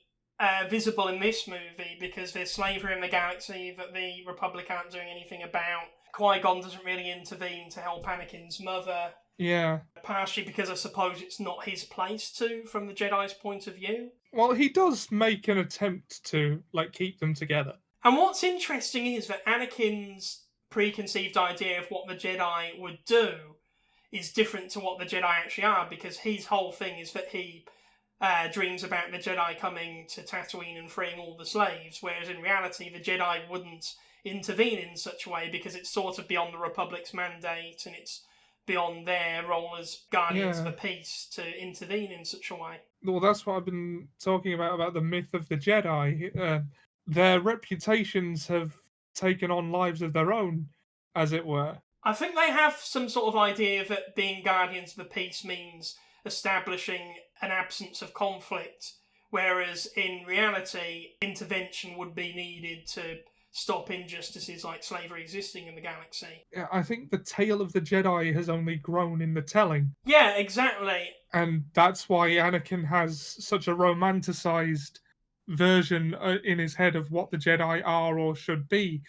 visible in this movie because there's slavery in the galaxy that the Republic aren't doing anything about. Qui-Gon doesn't really intervene to help Anakin's mother.
Yeah.
Partially because I suppose it's not his place to, from the Jedi's point of view.
Well, he does make an attempt to, keep them together.
And what's interesting is that Anakin's preconceived idea of what the Jedi would do is different to what the Jedi actually are, because his whole thing is that he dreams about the Jedi coming to Tatooine and freeing all the slaves, whereas in reality the Jedi wouldn't intervene in such a way because it's sort of beyond the Republic's mandate and it's beyond their role as guardians of the peace to intervene in such a way.
Well, that's what I've been talking about the myth of the Jedi. Their reputations have taken on lives of their own, as it were.
I think they have some sort of idea that being guardians of the peace means establishing an absence of conflict, whereas in reality, intervention would be needed to stop injustices like slavery existing in the galaxy.
Yeah, I think the tale of the Jedi has only grown in the telling.
Yeah, exactly.
And that's why Anakin has such a romanticized version in his head of what the Jedi are or should be.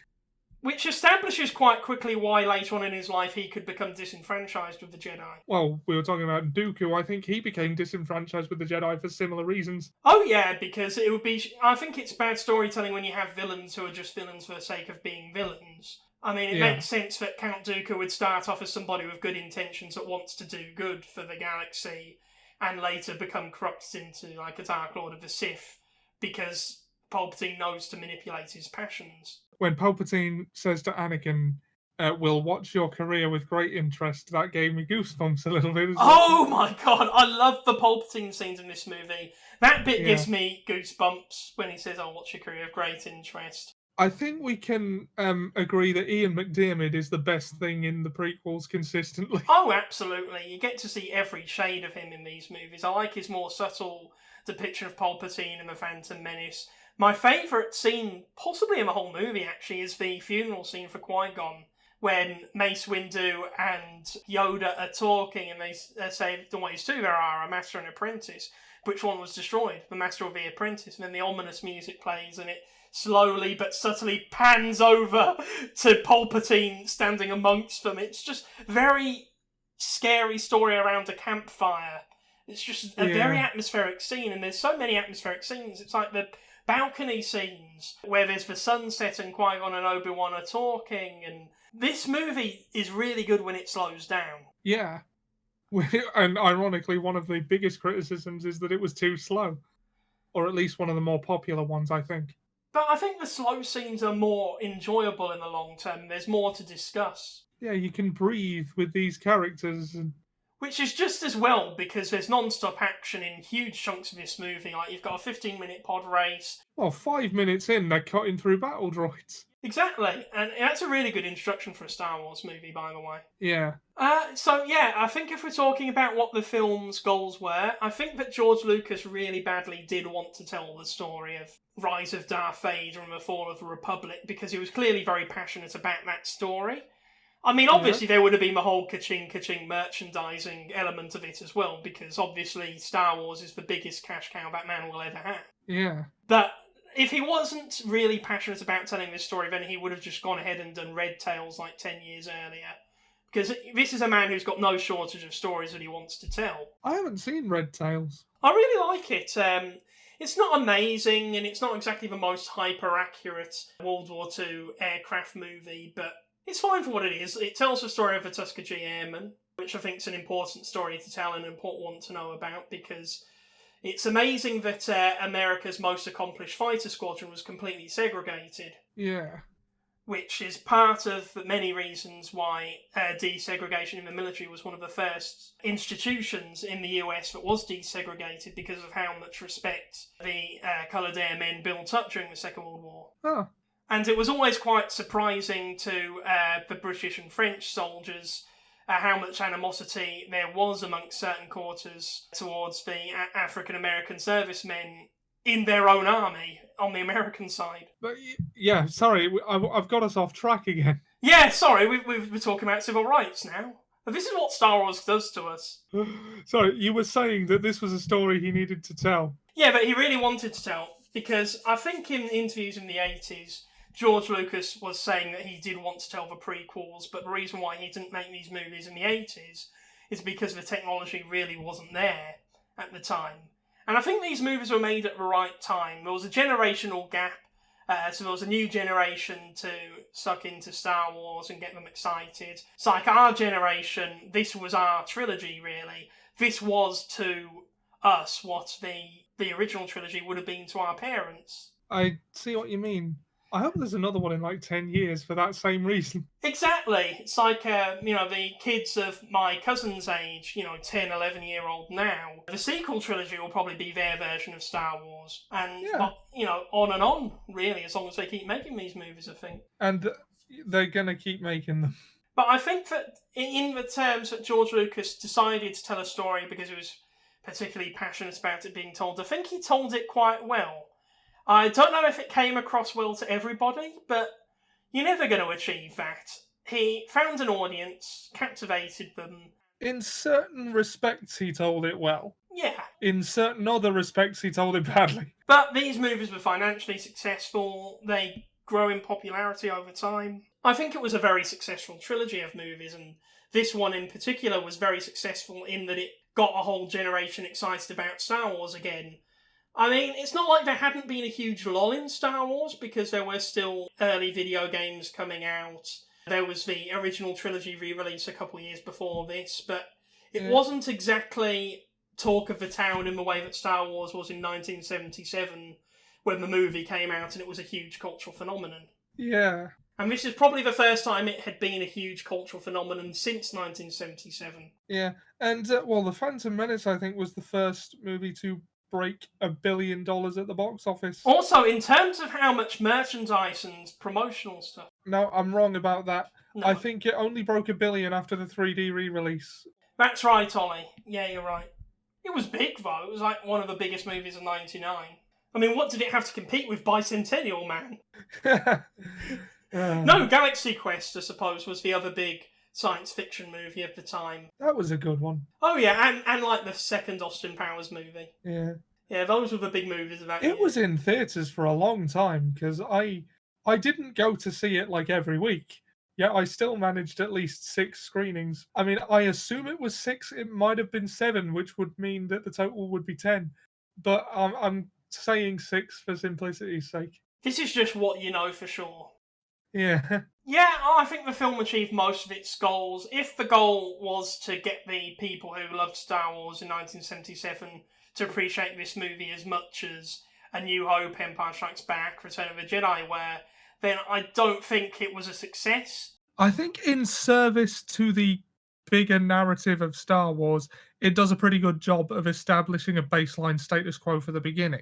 Which establishes quite quickly why later on in his life he could become disenfranchised with the Jedi.
Well, we were talking about Dooku. I think he became disenfranchised with the Jedi for similar reasons.
Oh yeah, because it would be... I think it's bad storytelling when you have villains who are just villains for the sake of being villains. I mean, it makes sense that Count Dooku would start off as somebody with good intentions that wants to do good for the galaxy and later become corrupted into a Dark Lord of the Sith because Palpatine knows to manipulate his passions.
When Palpatine says to Anakin, we'll watch your career with great interest, that gave me goosebumps a little bit.
Oh my god, I love the Palpatine scenes in this movie. That bit gives me goosebumps when he says, I'll watch your career with great interest.
I think we can agree that Ian McDiarmid is the best thing in the prequels consistently.
Oh, absolutely. You get to see every shade of him in these movies. I like his more subtle depiction of Palpatine in The Phantom Menace. My favourite scene, possibly in the whole movie actually, is the funeral scene for Qui-Gon, when Mace Windu and Yoda are talking and they say, the ways two there are, a master and apprentice. Which one was destroyed? The master or the apprentice? And then the ominous music plays and it slowly but subtly pans over to Palpatine standing amongst them. It's just very scary story around a campfire. It's just a very atmospheric scene, and there's so many atmospheric scenes. It's like the balcony scenes where there's the sunset and Qui-Gon and Obi-Wan are talking, and this movie is really good when it slows down.
Yeah. And ironically, one of the biggest criticisms is that it was too slow. Or at least one of the more popular ones, I think.
But I think the slow scenes are more enjoyable in the long term. There's more to discuss.
Yeah, you can breathe with these characters.
Which is just as well, because there's non-stop action in huge chunks of this movie. Like, you've got a 15-minute pod race.
Well, 5 minutes in, they're cutting through battle droids.
Exactly, and that's a really good introduction for a Star Wars movie, by the way.
Yeah.
I think if we're talking about what the film's goals were, I think that George Lucas really badly did want to tell the story of Rise of Darth Vader and the Fall of the Republic, because he was clearly very passionate about that story. I mean, obviously there would have been the whole ka-ching merchandising element of it as well, because obviously Star Wars is the biggest cash cow that man will ever have.
Yeah.
But if he wasn't really passionate about telling this story, then he would have just gone ahead and done Red Tails like 10 years earlier. Because this is a man who's got no shortage of stories that he wants to tell.
I haven't seen Red Tails.
I really like it. It's not amazing, and it's not exactly the most hyper-accurate World War II aircraft movie, but it's fine for what it is. It tells the story of the Tuskegee Airmen, which I think is an important story to tell and an important one to know about, because it's amazing that America's most accomplished fighter squadron was completely segregated.
Yeah.
Which is part of the many reasons why desegregation in the military was one of the first institutions in the US that was desegregated, because of how much respect the coloured airmen built up during the Second World War.
Oh.
And it was always quite surprising to the British and French soldiers how much animosity there was amongst certain quarters towards the African-American servicemen in their own army on the American side.
But yeah, sorry, I've got us off track again.
Yeah, sorry, we're talking about civil rights now. But this is what Star Wars does to us.
Sorry, you were saying that this was a story he needed to tell.
Yeah, but he really wanted to tell. Because I think in interviews in the 80s, George Lucas was saying that he did want to tell the prequels, but the reason why he didn't make these movies in the 80s is because the technology really wasn't there at the time. And I think these movies were made at the right time. There was a generational gap, so there was a new generation to suck into Star Wars and get them excited. It's like our generation, this was our trilogy, really. This was to us what the original trilogy would have been to our parents.
I see what you mean. I hope there's another one in like 10 years for that same reason.
Exactly. It's like, the kids of my cousin's age, 10, 11-year-old now. The sequel trilogy will probably be their version of Star Wars. And, on and on, really, as long as they keep making these movies, I think.
And they're going to keep making them.
But I think that in the terms that George Lucas decided to tell a story because he was particularly passionate about it being told, I think he told it quite well. I don't know if it came across well to everybody, but you're never going to achieve that. He found an audience, captivated them.
In certain respects, he told it well.
Yeah.
In certain other respects, he told it badly.
But these movies were financially successful. They grow in popularity over time. I think it was a very successful trilogy of movies, and this one in particular was very successful in that it got a whole generation excited about Star Wars again. I mean, it's not like there hadn't been a huge lull in Star Wars, because there were still early video games coming out. There was the original trilogy re-release a couple of years before this, but it wasn't exactly talk of the town in the way that Star Wars was in 1977, when the movie came out and it was a huge cultural phenomenon.
Yeah.
And this is probably the first time it had been a huge cultural phenomenon since 1977.
Yeah, and, the Phantom Menace, I think, was the first movie to break $1 billion at the box office.
Also, in terms of how much merchandise and promotional stuff...
No, I'm wrong about that.
No.
I think it only broke $1 billion after the 3D re-release.
That's right, Ollie. Yeah, you're right. It was big, though. It was like one of the biggest movies of '99. I mean, what did it have to compete with Bicentennial Man? No, Galaxy Quest, I suppose, was the other big science fiction movie of the time.
That was a good one.
Oh yeah, and like the second Austin Powers movie.
Yeah.
Yeah, those were the big movies of that year.
It was in theatres for a long time, because I didn't go to see it like every week. Yet I still managed at least 6 screenings. I mean, I assume it was 6. It might have been 7, which would mean that the total would be 10. But I'm saying 6 for simplicity's sake.
This is just what you know for sure.
Yeah.
Yeah, I think the film achieved most of its goals. If the goal was to get the people who loved Star Wars in 1977 to appreciate this movie as much as A New Hope, Empire Strikes Back, Return of the Jedi were, then I don't think it was a success.
I think in service to the bigger narrative of Star Wars, it does a pretty good job of establishing a baseline status quo for the beginning.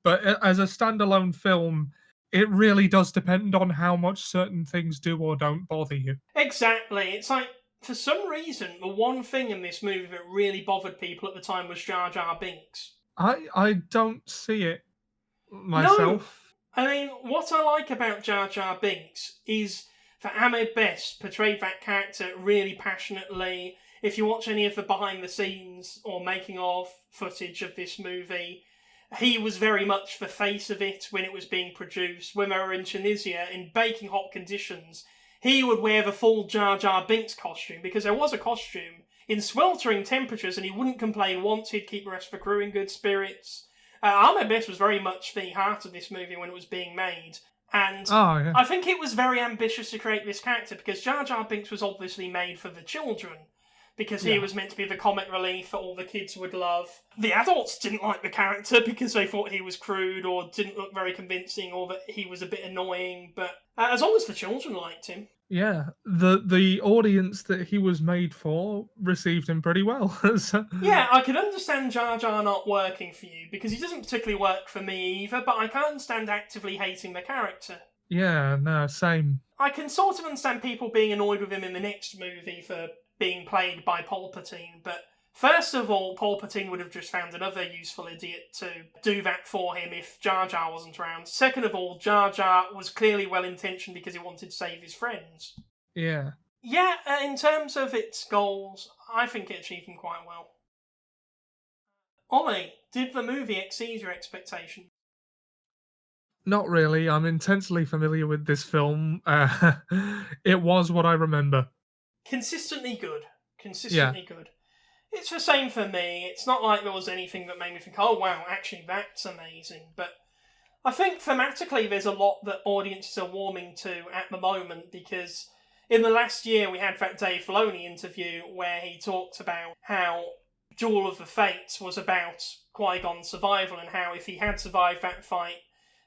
But as a standalone film, it really does depend on how much certain things do or don't bother you.
Exactly. It's like, for some reason, the one thing in this movie that really bothered people at the time was Jar Jar Binks.
I don't see it myself.
No. I mean, what I like about Jar Jar Binks is that Ahmed Best portrayed that character really passionately. If you watch any of the behind-the-scenes or making-of footage of this movie, he was very much the face of it when it was being produced. When they were in Tunisia, in baking hot conditions, he would wear the full Jar Jar Binks costume, because there was a costume, in sweltering temperatures, and he wouldn't complain once. He'd keep the rest of the crew in good spirits. Ahmed Best was very much the heart of this movie when it was being made. And I think it was very ambitious to create this character, because Jar Jar Binks was obviously made for the children. Because he was meant to be the comic relief that all the kids would love. The adults didn't like the character because they thought he was crude or didn't look very convincing or that he was a bit annoying. But as long as the children liked him.
Yeah, the audience that he was made for received him pretty well. So...
Yeah, I could understand Jar Jar not working for you, because he doesn't particularly work for me either, but I can't understand actively hating the character.
Yeah, no, same.
I can sort of understand people being annoyed with him in the next movie for being played by Palpatine, but first of all, Palpatine would have just found another useful idiot to do that for him if Jar Jar wasn't around. Second of all, Jar Jar was clearly well-intentioned because he wanted to save his friends.
Yeah.
Yeah, in terms of its goals, I think it achieved them quite well. Ollie, did the movie exceed your expectations?
Not really. I'm intensely familiar with this film. It was what I remember.
Consistently good.
Yeah.
Consistently good. It's the same for me. It's not like there was anything that made me think, oh wow, actually that's amazing. But I think thematically there's a lot that audiences are warming to at the moment, because in the last year we had that Dave Filoni interview where he talked about how Duel of the Fates was about Qui-Gon's survival, and how if he had survived that fight,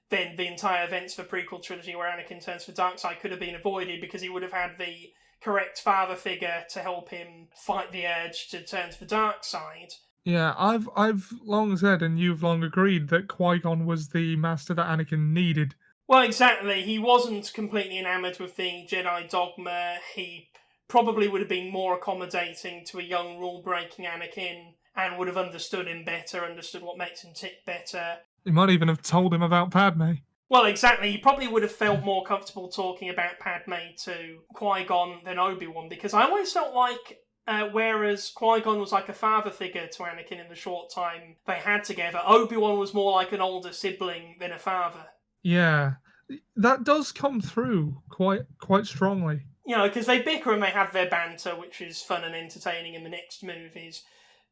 then the entire events of the prequel trilogy where Anakin turns to the dark side could have been avoided, because he would have had the correct father figure to help him fight the urge to turn to the dark side.
Yeah, I've long said, and you've long agreed, that Qui-Gon was the master that Anakin needed.
Well, exactly. He wasn't completely enamoured with the Jedi dogma. He probably would have been more accommodating to a young rule-breaking Anakin, and would have understood him better, understood what makes him tick better.
He might even have told him about Padme.
Well, exactly. He probably would have felt more comfortable talking about Padme to Qui-Gon than Obi-Wan, because I always felt like whereas Qui-Gon was like a father figure to Anakin in the short time they had together, Obi-Wan was more like an older sibling than a father.
Yeah, that does come through quite strongly.
You know, because they bicker and they have their banter, which is fun and entertaining in the next movies.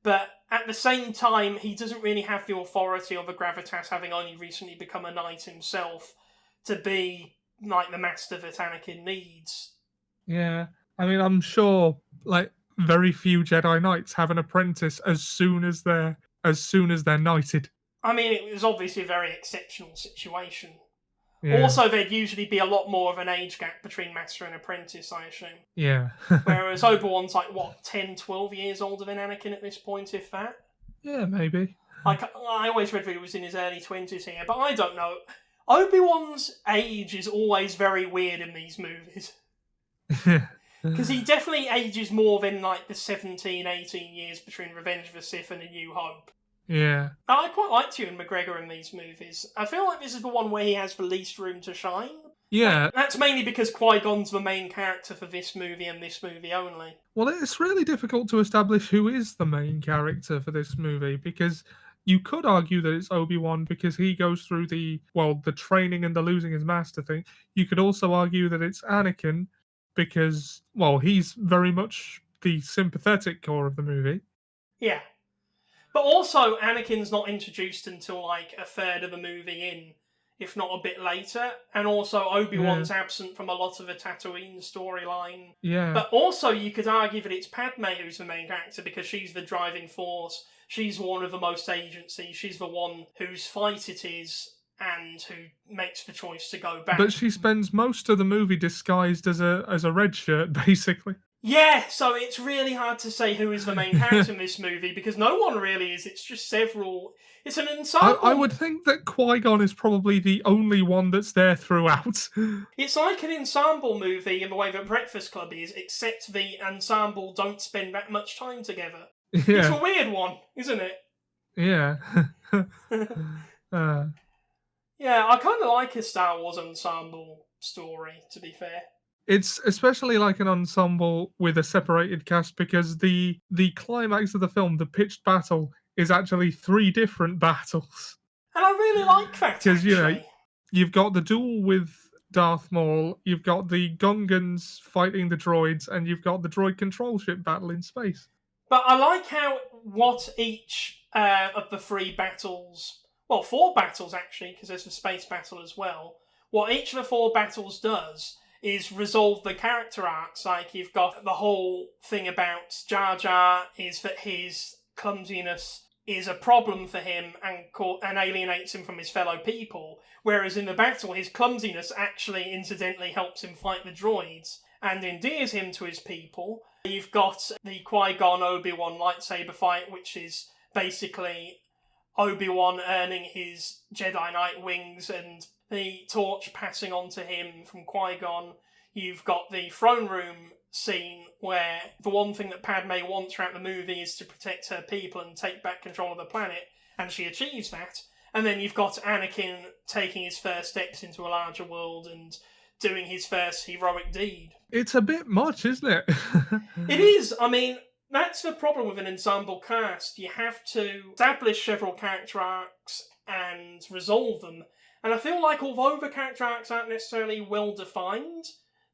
But at the same time, he doesn't really have the authority or the gravitas, having only recently become a knight himself, to be like the master that Anakin needs.
Yeah, I mean, I'm sure like very few Jedi Knights have an apprentice as soon as they're knighted.
I mean, it was obviously a very exceptional situation.
Yeah.
Also, there'd usually be a lot more of an age gap between master and apprentice, I assume.
Yeah.
Whereas Obi-Wan's like, what, 10, 12 years older than Anakin at this point, if that?
Yeah, maybe.
Like, I always read that he was in his early 20s here, but I don't know. Obi-Wan's age is always very weird in these movies. Because he definitely ages more than, like, the 17, 18 years between Revenge of the Sith and A New Hope.
Yeah.
I quite liked Ewan McGregor in these movies. I feel like this is the one where he has the least room to shine.
Yeah.
That's mainly because Qui-Gon's the main character for this movie and this movie only.
Well, it's really difficult to establish who is the main character for this movie, because you could argue that it's Obi-Wan because he goes through the training and the losing his master thing. You could also argue that it's Anakin because, well, he's very much the sympathetic core of the movie.
Yeah. But also, Anakin's not introduced until like a third of the movie in, if not a bit later. And also, Obi-Wan's absent from a lot of the Tatooine storyline.
Yeah.
But also, you could argue that it's Padme who's the main character, because she's the driving force. She's one of the most agency. She's the one whose fight it is, and who makes the choice to go back.
But she spends most of the movie disguised as a red shirt, basically.
Yeah, so it's really hard to say who is the main character in this movie, because no one really is. It's just several. It's an ensemble.
I would think that Qui-Gon is probably the only one that's there throughout.
It's like an ensemble movie in the way that Breakfast Club is, except the ensemble don't spend that much time together.
Yeah.
It's a weird one, isn't it?
Yeah.
Yeah, I kind of like a Star Wars ensemble story, to be fair.
It's especially like an ensemble with a separated cast, because the climax of the film, the pitched battle, is actually 3 different battles.
And I really like that,
because, you know, you've got the duel with Darth Maul, you've got the Gungans fighting the droids, and you've got the droid control ship battle in space.
But I like how what each of the 3 battles, well, 4 battles actually, because there's the space battle as well, what each of the 4 battles does is resolve the character arcs. Like, you've got the whole thing about Jar Jar is that his clumsiness is a problem for him and alienates him from his fellow people, whereas in the battle his clumsiness actually incidentally helps him fight the droids and endears him to his people. You've got the Qui-Gon Obi-Wan lightsaber fight, which is basically Obi-Wan earning his Jedi Knight wings and the torch passing on to him from Qui-Gon. You've got the throne room scene where the one thing that Padme wants throughout the movie is to protect her people and take back control of the planet, and she achieves that. And then you've got Anakin taking his first steps into a larger world and doing his first heroic deed.
It's a bit much, isn't it?
It is. I mean, that's the problem with an ensemble cast. You have to establish several character arcs and resolve them. And I feel like although the character arcs aren't necessarily well defined,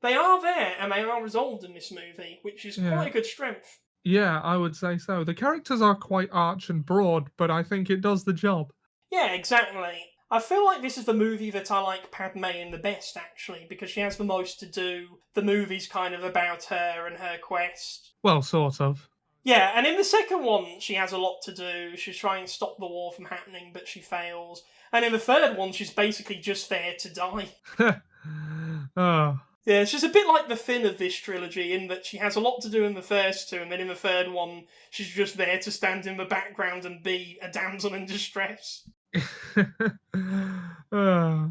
they are there and they are resolved in this movie, which is quite a good strength.
Yeah, I would say so. The characters are quite arch and broad, but I think it does the job.
Yeah, exactly. I feel like this is the movie that I like Padme in the best, actually, because she has the most to do. The movie's kind of about her and her quest.
Well, sort of.
Yeah, and in the second one, she has a lot to do. She's trying to stop the war from happening, but she fails. And in the third one, she's basically just there to die.
Oh.
Yeah, she's a bit like the Finn of this trilogy in that she has a lot to do in the first two, and then in the third one, she's just there to stand in the background and be a damsel in distress.
I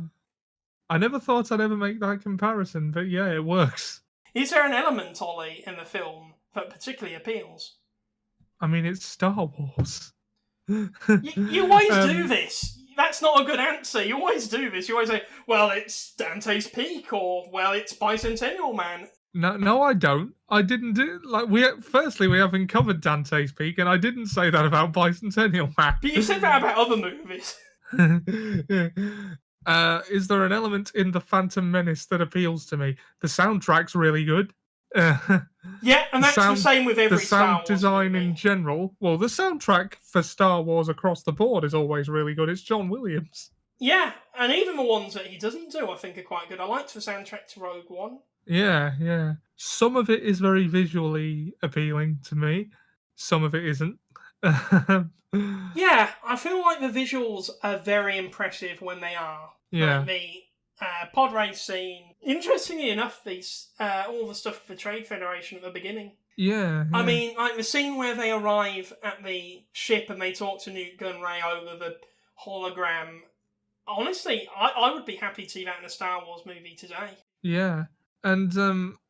never thought I'd ever make that comparison, but yeah, it works.
Is there an element, Ollie, in the film that particularly appeals?
I mean, it's Star Wars.
You always do this. That's not a good answer. You always do this. You always say, well, it's Dante's Peak, or, well, it's Bicentennial Man.
No, I don't. I didn't do firstly we haven't covered Dante's Peak, and I didn't say that about Bicentennial Man.
But you said that about other movies.
Is there an element in the Phantom Menace that appeals to me? The soundtrack's really good.
Yeah, and that's the same with every Star Wars
The sound design
movie.
in general. Well, the soundtrack for Star Wars across the board is always really good. It's John Williams.
Yeah, and even the ones that he doesn't do, I think, are quite good. I liked the soundtrack to Rogue One.
Yeah. Some of it is very visually appealing to me. Some of it isn't.
Yeah, I feel like the visuals are very impressive when they are.
Yeah.
Like the Podrace Scene. Interestingly enough, these all the stuff for the Trade Federation at the beginning.
Yeah.
I mean, like the scene where they arrive at the ship and they talk to Newt Gunray over the hologram. Honestly, I would be happy to see that in a Star Wars movie today.
Yeah. And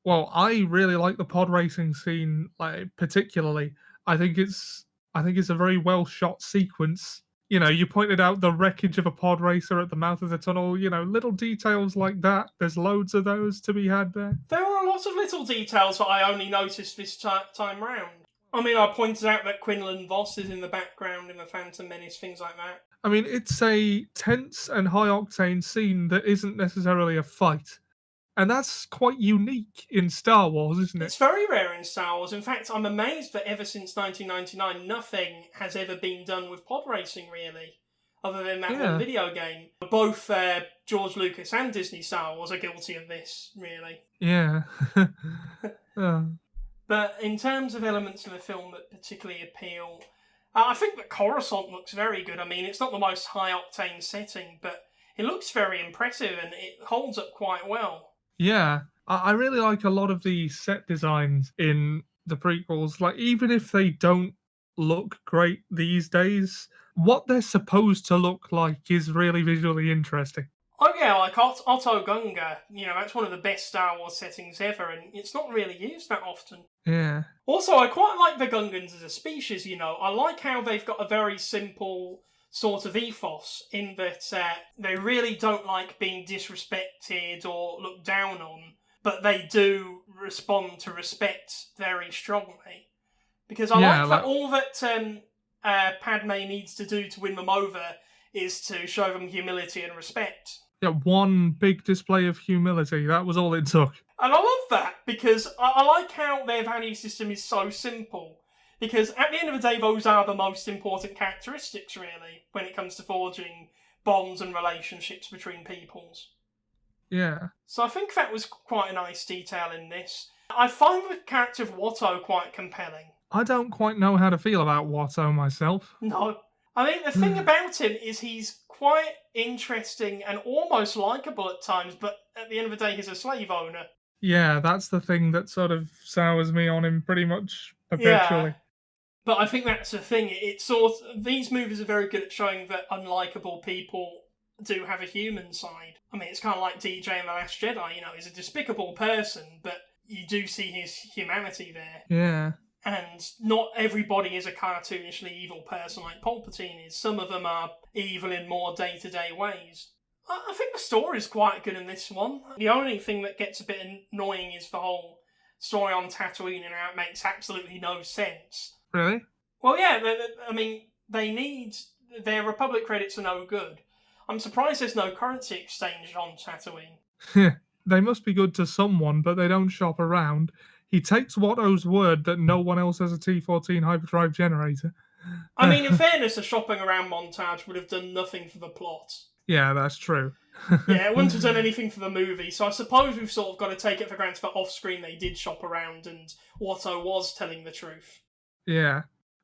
well, I really like the pod racing scene, like particularly. I think it's a very well shot sequence. You know, you pointed out the wreckage of a pod racer at the mouth of the tunnel. You know, little details like that. There's loads of those to be had there.
There are lots of little details that I only noticed this time round. I mean, I pointed out that Quinlan Voss is in the background in the Phantom Menace, things like that.
I mean, it's a tense and high-octane scene that isn't necessarily a fight. And that's quite unique in Star Wars, isn't it?
It's very rare in Star Wars. In fact, I'm amazed that ever since 1999, nothing has ever been done with pod racing, really, other than that one video game. Both George Lucas and Disney Star Wars are guilty of this, really.
Yeah.
But in terms of elements of the film that particularly appeal, I think that Coruscant looks very good. I mean, it's not the most high-octane setting, but it looks very impressive and it holds up quite well.
Yeah, I really like a lot of the set designs in the prequels. Like, even if they don't look great these days, what they're supposed to look like is really visually interesting.
Oh yeah, like Otto Gunga, that's one of the best Star Wars settings ever, and it's not really used that often.
Yeah.
Also, I quite like the Gungans as a species, I like how they've got a very simple sort of ethos in that they really don't like being disrespected or looked down on, but they do respond to respect very strongly. Because I like that all that Padme needs to do to win them over is to show them humility and respect.
Yeah, one big display of humility. That was all it took.
And I love that because I like how their value system is so simple. Because at the end of the day, those are the most important characteristics, really, when it comes to forging bonds and relationships between peoples.
Yeah.
So I think that was quite a nice detail in this. I find the character of Watto quite compelling.
I don't quite know how to feel about Watto myself.
No. I mean, the thing about him is he's quite interesting and almost likeable at times, but at the end of the day, he's a slave owner.
Yeah, that's the thing that sort of sours me on him pretty much perpetually.
Yeah. But I think that's the thing. These movies are very good at showing that unlikable people do have a human side. I mean, it's kind of like DJ in The Last Jedi. He's a despicable person, but you do see his humanity there.
Yeah.
And not everybody is a cartoonishly evil person like Palpatine is. Some of them are evil in more day-to-day ways. I think the story's quite good in this one. The only thing that gets a bit annoying is the whole story on Tatooine and how it makes absolutely no sense.
Really?
Well, yeah, I mean, their Republic credits are no good. I'm surprised there's no currency exchange on Tatooine.
They must be good to someone, but they don't shop around. He takes Watto's word that no one else has a T-14 hyperdrive generator.
I mean, in fairness, a shopping around montage would have done nothing for the plot.
Yeah, that's true.
Yeah, it wouldn't have done anything for the movie, so I suppose we've sort of got to take it for granted that off-screen they did shop around and Watto was telling the truth.
Yeah.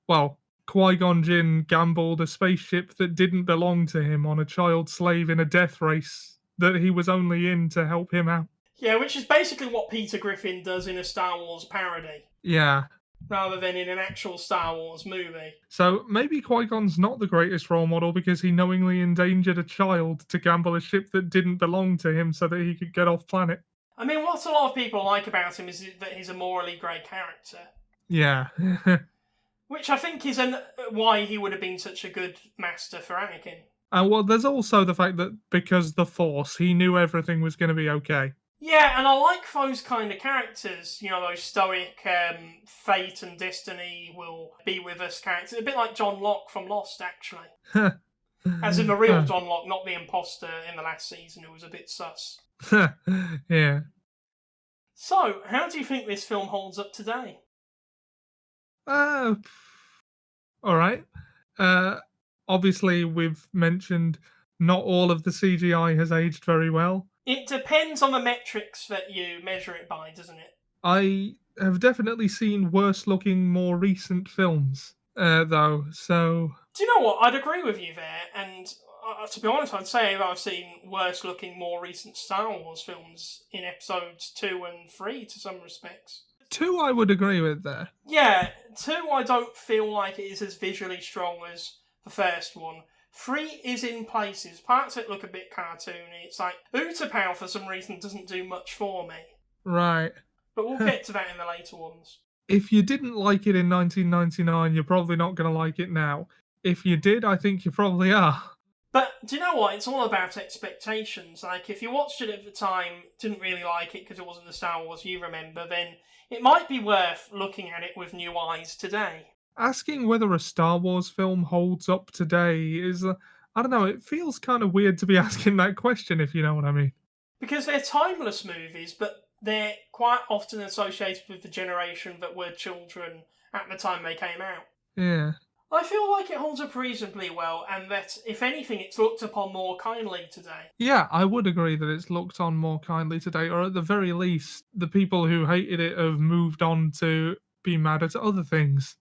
Well, Qui-Gon Jinn gambled a spaceship that didn't belong to him on a child slave in a death race that he was only in to help him out.
Yeah, which is basically what Peter Griffin does in a Star Wars parody.
Yeah.
Rather than in an actual Star Wars movie.
So maybe Qui-Gon's not the greatest role model because he knowingly endangered a child to gamble a ship that didn't belong to him so that he could get off planet.
I mean, what a lot of people like about him is that he's a morally grey character.
Yeah.
Which I think is why he would have been such a good master for Anakin.
And well, there's also the fact that because the Force, he knew everything was going to be okay.
Yeah, and I like those kind of characters, you know, those stoic, fate and destiny will be with us characters. A bit like John Locke from Lost, actually. As in the real John Locke, not the imposter in the last season who was a bit sus.
Yeah.
So, how do you think this film holds up today?
Alright. Obviously, we've mentioned not all of the CGI has aged very well.
It depends on the metrics that you measure it by, doesn't it?
I have definitely seen worse looking, more recent films, though, so...
Do you know what? I'd agree with you there, and to be honest, I'd say I've seen worse looking, more recent Star Wars films in episodes 2 and 3 to some respects.
2 I would agree with there.
Yeah, 2 I don't feel like it is as visually strong as the first one. 3 is in places. Parts of it look a bit cartoony. It's like, Utapau for some reason doesn't do much for me.
Right.
But we'll get to that in the later ones.
If you didn't like it in 1999, you're probably not going to like it now. If you did, I think you probably are.
But do you know what? It's all about expectations. Like, if you watched it at the time, didn't really like it because it wasn't the Star Wars you remember, then it might be worth looking at it with new eyes today.
Asking whether a Star Wars film holds up today is, I don't know, it feels kind of weird to be asking that question, if you know what I mean.
Because they're timeless movies, but they're quite often associated with the generation that were children at the time they came out.
Yeah.
I feel like it holds up reasonably well, and that, if anything, it's looked upon more kindly today.
Yeah, I would agree that it's looked on more kindly today, or at the very least, the people who hated it have moved on to be mad at other things.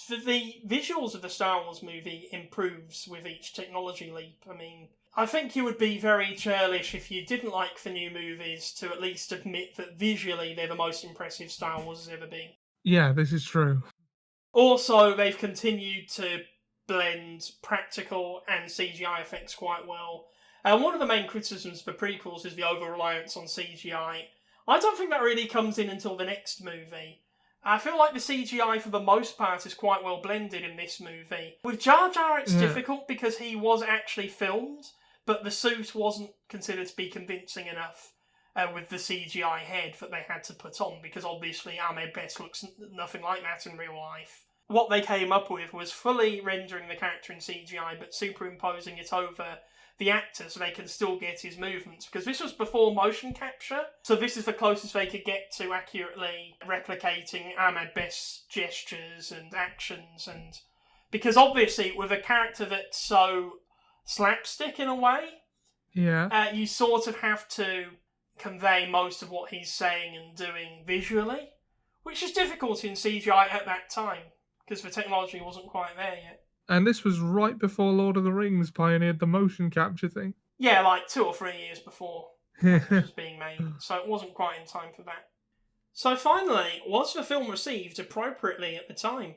The visuals of the Star Wars movie improves with each technology leap. I mean, I think you would be very churlish if you didn't like the new movies to at least admit that visually they're the most impressive Star Wars has ever been.
Yeah, this is true.
Also, they've continued to blend practical and CGI effects quite well. One of the main criticisms for prequels is the over-reliance on CGI. I don't think that really comes in until the next movie. I feel like the CGI for the most part is quite well blended in this movie. With Jar Jar it's difficult because he was actually filmed, but the suit wasn't considered to be convincing enough with the CGI head that they had to put on, because obviously Ahmed Best looks nothing like that in real life. What they came up with was fully rendering the character in CGI but superimposing it over the actor so they can still get his movements, because this was before motion capture, so this is the closest they could get to accurately replicating Ahmed Best's gestures and actions, and because obviously with a character that's so slapstick in a way, you sort of have to convey most of what he's saying and doing visually, which is difficult in CGI at that time because the technology wasn't quite there yet.
And this was right before Lord of the Rings pioneered the motion capture thing.
Yeah, like 2 or 3 years before this was being made, so it wasn't quite in time for that. So finally, was the film received appropriately at the time?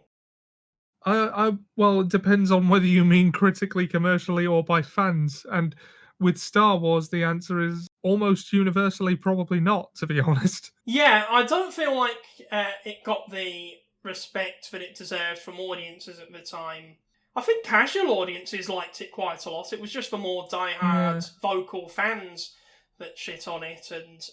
Well, it depends on whether you mean critically, commercially, or by fans. And with Star Wars, the answer is almost universally probably not, to be honest.
Yeah, I don't feel like it got the respect that it deserved from audiences at the time. I think casual audiences liked it quite a lot. It was just the more diehard, vocal fans that shit on it, and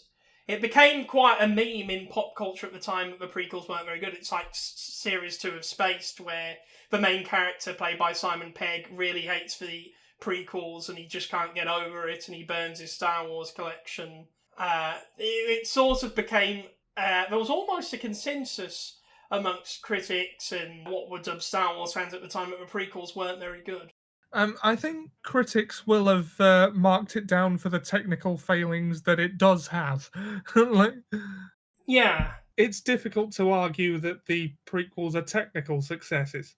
it became quite a meme in pop culture at the time that the prequels weren't very good. It's like Series 2 of Spaced, where the main character, played by Simon Pegg, really hates the prequels and he just can't get over it and he burns his Star Wars collection. It sort of became... there was almost a consensus amongst critics and what were dubbed Star Wars fans at the time that the prequels weren't very good.
I think critics will have marked it down for the technical failings that it does have.
Yeah.
It's difficult to argue that the prequels are technical successes.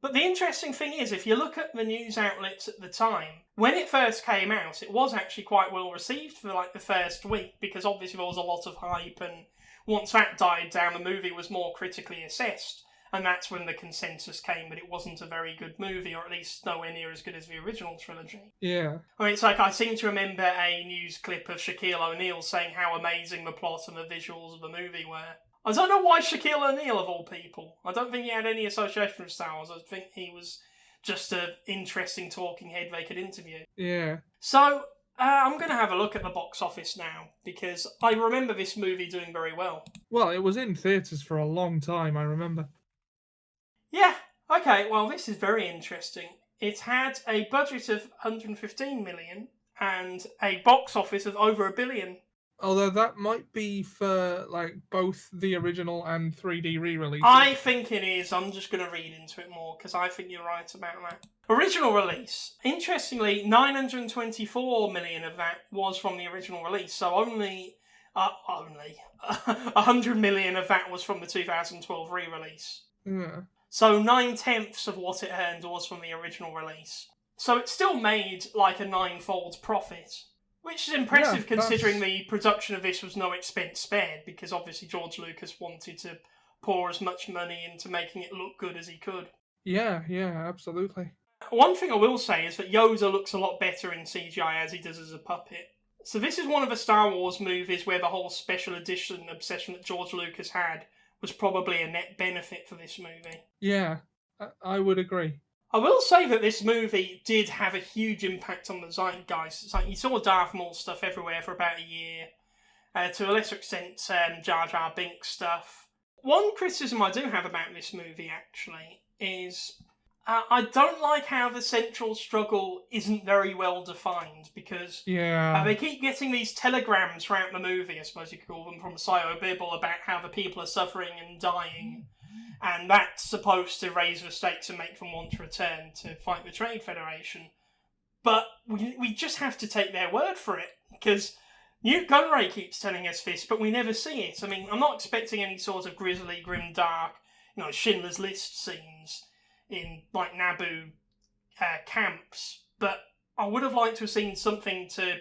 But the interesting thing is, if you look at the news outlets at the time, when it first came out, it was actually quite well received for like the first week, because obviously there was a lot of hype, and once that died down, the movie was more critically assessed. And that's when the consensus came that it wasn't a very good movie, or at least nowhere near as good as the original trilogy.
Yeah.
I mean, it's like, I seem to remember a news clip of Shaquille O'Neal saying how amazing the plot and the visuals of the movie were. I don't know why Shaquille O'Neal, of all people. I don't think he had any association with Star Wars. I think he was just an interesting talking head they could interview.
Yeah.
So, I'm going to have a look at the box office now, because I remember this movie doing very well.
Well, it was in theatres for a long time, I remember.
Yeah, okay, well, this is very interesting. It had a budget of 115 million and a box office of over $1 billion.
Although that might be for like both the original and 3D re-releases.
I think it is. I'm just going to read into it more because I think you're right about that. Original release. Interestingly, 924 million of that was from the original release, so only 100 million of that was from the 2012 re-release.
Yeah.
So 9/10 of what it earned was from the original release. So it still made like a 9-fold profit, which is impressive considering the production of this was no expense spared, because obviously George Lucas wanted to pour as much money into making it look good as he could.
Yeah, absolutely.
One thing I will say is that Yoda looks a lot better in CGI as he does as a puppet. So this is one of the Star Wars movies where the whole special edition obsession that George Lucas had was probably a net benefit for this movie.
Yeah, I would agree.
I will say that this movie did have a huge impact on the zeitgeist. It's like you saw Darth Maul stuff everywhere for about a year. To a lesser extent, Jar Jar Binks stuff. One criticism I do have about this movie, actually, is I don't like how the central struggle isn't very well defined, because they keep getting these telegrams throughout the movie, I suppose you could call them, from Sio Bibble about how the people are suffering and dying, and that's supposed to raise the stakes and make them want to return to fight the Trade Federation. But we just have to take their word for it, because Newt Gunray keeps telling us this, but we never see it. I mean, I'm not expecting any sort of grisly, grim, dark, Schindler's List scenes in like Naboo camps, but I would have liked to have seen something to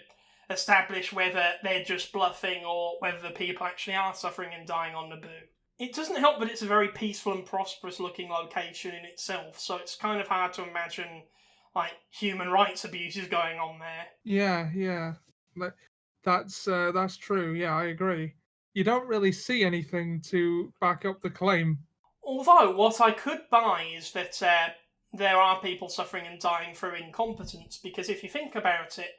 establish whether they're just bluffing or whether the people actually are suffering and dying on Naboo. It doesn't help that it's a very peaceful and prosperous looking location in itself, so it's kind of hard to imagine like human rights abuses going on there.
Yeah. That's true. Yeah, I agree. You don't really see anything to back up the claim.
Although, what I could buy is that there are people suffering and dying through incompetence, because if you think about it,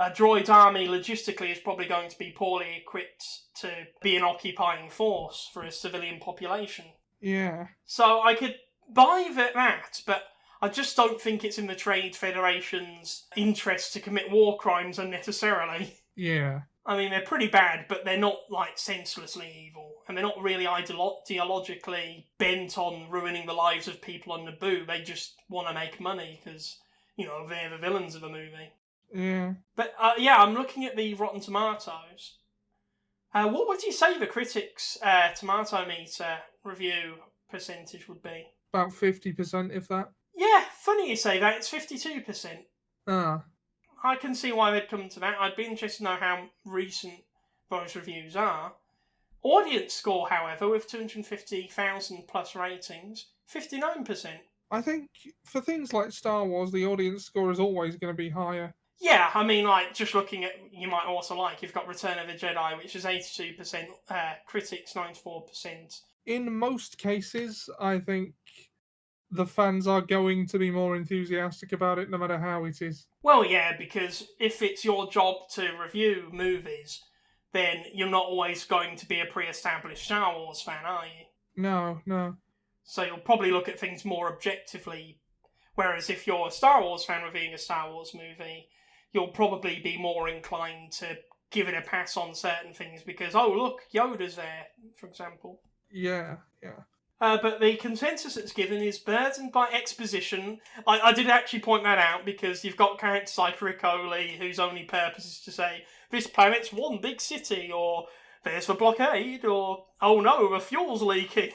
a droid army logistically is probably going to be poorly equipped to be an occupying force for a civilian population.
Yeah.
So I could buy that, but I just don't think it's in the Trade Federation's interest to commit war crimes unnecessarily.
Yeah.
I mean, they're pretty bad, but they're not, like, senselessly evil. And they're not really ideologically bent on ruining the lives of people on Naboo. They just want to make money because, they're the villains of the movie.
Yeah.
But, I'm looking at the Rotten Tomatoes. What would you say the critics' tomato meter review percentage would be?
About 50%, if that.
Yeah, funny you say that. It's 52%.
Ah.
I can see why they'd come to that. I'd be interested to know how recent those reviews are. Audience score, however, with 250,000 plus ratings, 59%.
I think for things like Star Wars, the audience score is always going to be higher.
Yeah, I mean, like, just looking at, you might also like, you've got Return of the Jedi, which is 82%, critics 94%.
In most cases, I think the fans are going to be more enthusiastic about it no matter how it is.
Well, yeah, because if it's your job to review movies, then you're not always going to be a pre-established Star Wars fan, are you?
No.
So you'll probably look at things more objectively Whereas if you're a Star Wars fan reviewing a Star Wars movie, you'll probably be more inclined to give it a pass on certain things because, oh, look, Yoda's there, for example.
Yeah.
But the consensus that's given is burdened by exposition. I did actually point that out because you've got characters like Riccoli, whose only purpose is to say, this planet's one big city, or there's the blockade, or, oh no, the fuel's leaking.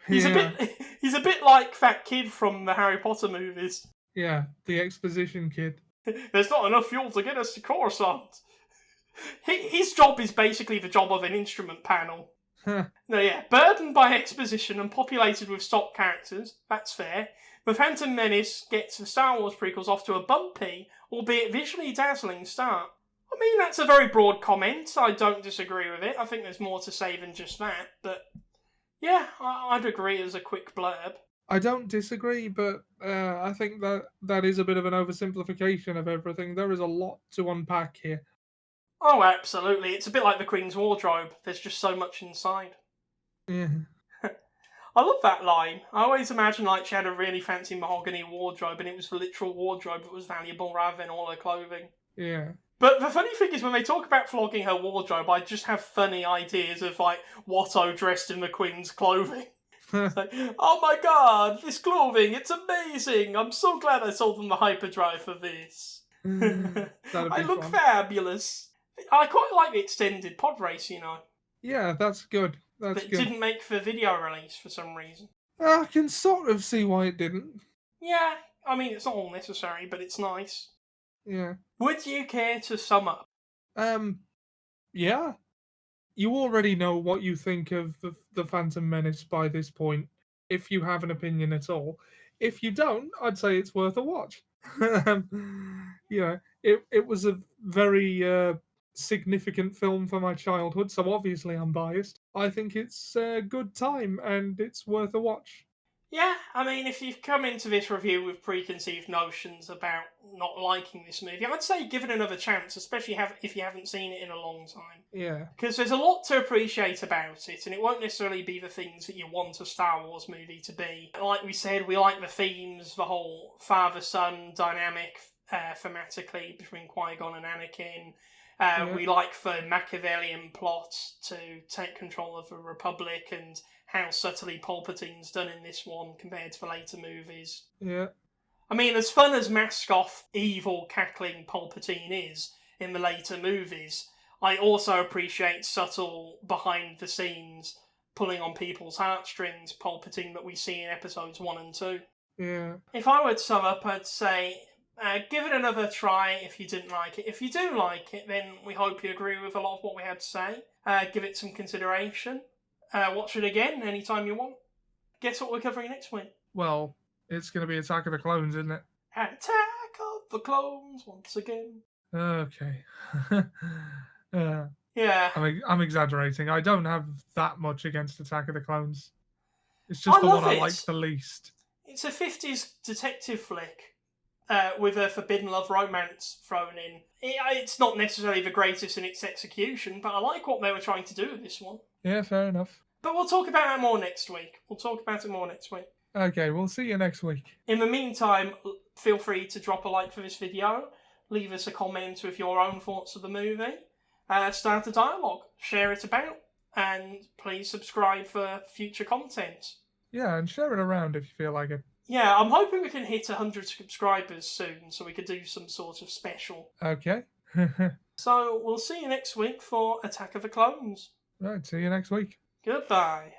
He's a bit like that kid from the Harry Potter movies.
Yeah, the exposition kid.
There's not enough fuel to get us to Coruscant. His job is basically the job of an instrument panel. No, yeah, burdened by exposition and populated with stock characters, that's fair. The Phantom Menace gets the Star Wars prequels off to a bumpy, albeit visually dazzling start. I mean, that's a very broad comment. I don't disagree with it. I think there's more to say than just that, but yeah, I'd agree as a quick blurb.
I don't disagree, but I think that is a bit of an oversimplification of everything. There is a lot to unpack here.
Oh, absolutely. It's a bit like the Queen's wardrobe. There's just so much inside.
Yeah.
I love that line. I always imagine like she had a really fancy mahogany wardrobe and it was the literal wardrobe that was valuable rather than all her clothing.
Yeah.
But the funny thing is when they talk about flogging her wardrobe, I just have funny ideas of like Watto dressed in the Queen's clothing. It's like, oh my god, this clothing, it's amazing. I'm so glad I sold them the hyperdrive for this. I look fabulous. I quite like the extended pod race, you know.
Yeah, that's good. But
it didn't make for video release for some reason.
I can sort of see why it didn't.
Yeah, I mean, it's not all necessary, but it's nice.
Yeah.
Would you care to sum up?
Yeah. You already know what you think of the Phantom Menace by this point, if you have an opinion at all. If you don't, I'd say it's worth a watch. Yeah, it was a very significant film for my childhood, so obviously I'm biased. I think it's a good time and it's worth a watch.
Yeah, I mean, if you've come into this review with preconceived notions about not liking this movie, I'd say give it another chance, especially if you haven't seen it in a long time.
Yeah.
Because there's a lot to appreciate about it, and it won't necessarily be the things that you want a Star Wars movie to be. Like we said, we like the themes, the whole father-son dynamic thematically between Qui-Gon and Anakin. We like the Machiavellian plot to take control of the Republic and how subtly Palpatine's done in this one compared to the later movies.
Yeah.
I mean, as fun as mask-off, evil, cackling Palpatine is in the later movies, I also appreciate subtle, behind-the-scenes, pulling on people's heartstrings Palpatine that we see in episodes 1 and 2.
Yeah.
If I were to sum up, I'd say give it another try if you didn't like it. If you do like it, then we hope you agree with a lot of what we had to say. Give it some consideration. Watch it again anytime you want. Guess what we're covering next week?
Well, it's going to be Attack of the Clones, isn't it?
Attack of the Clones once again.
Okay.
Yeah.
I'm exaggerating. I don't have that much against Attack of the Clones. It's just the one I like the least.
It's a 50s detective flick with a forbidden love romance thrown in. It's not necessarily the greatest in its execution, but I like what they were trying to do with this one.
Yeah, fair enough.
But we'll talk about that more next week. Okay,
we'll see you next week.
In the meantime, feel free to drop a like for this video, leave us a comment with your own thoughts of the movie, start a dialogue, share it about, and please subscribe for future content.
Yeah, and share it around if you feel like it.
Yeah, I'm hoping we can hit 100 subscribers soon so we could do some sort of special.
Okay.
So we'll see you next week for Attack of the Clones.
Right, see you next week.
Goodbye.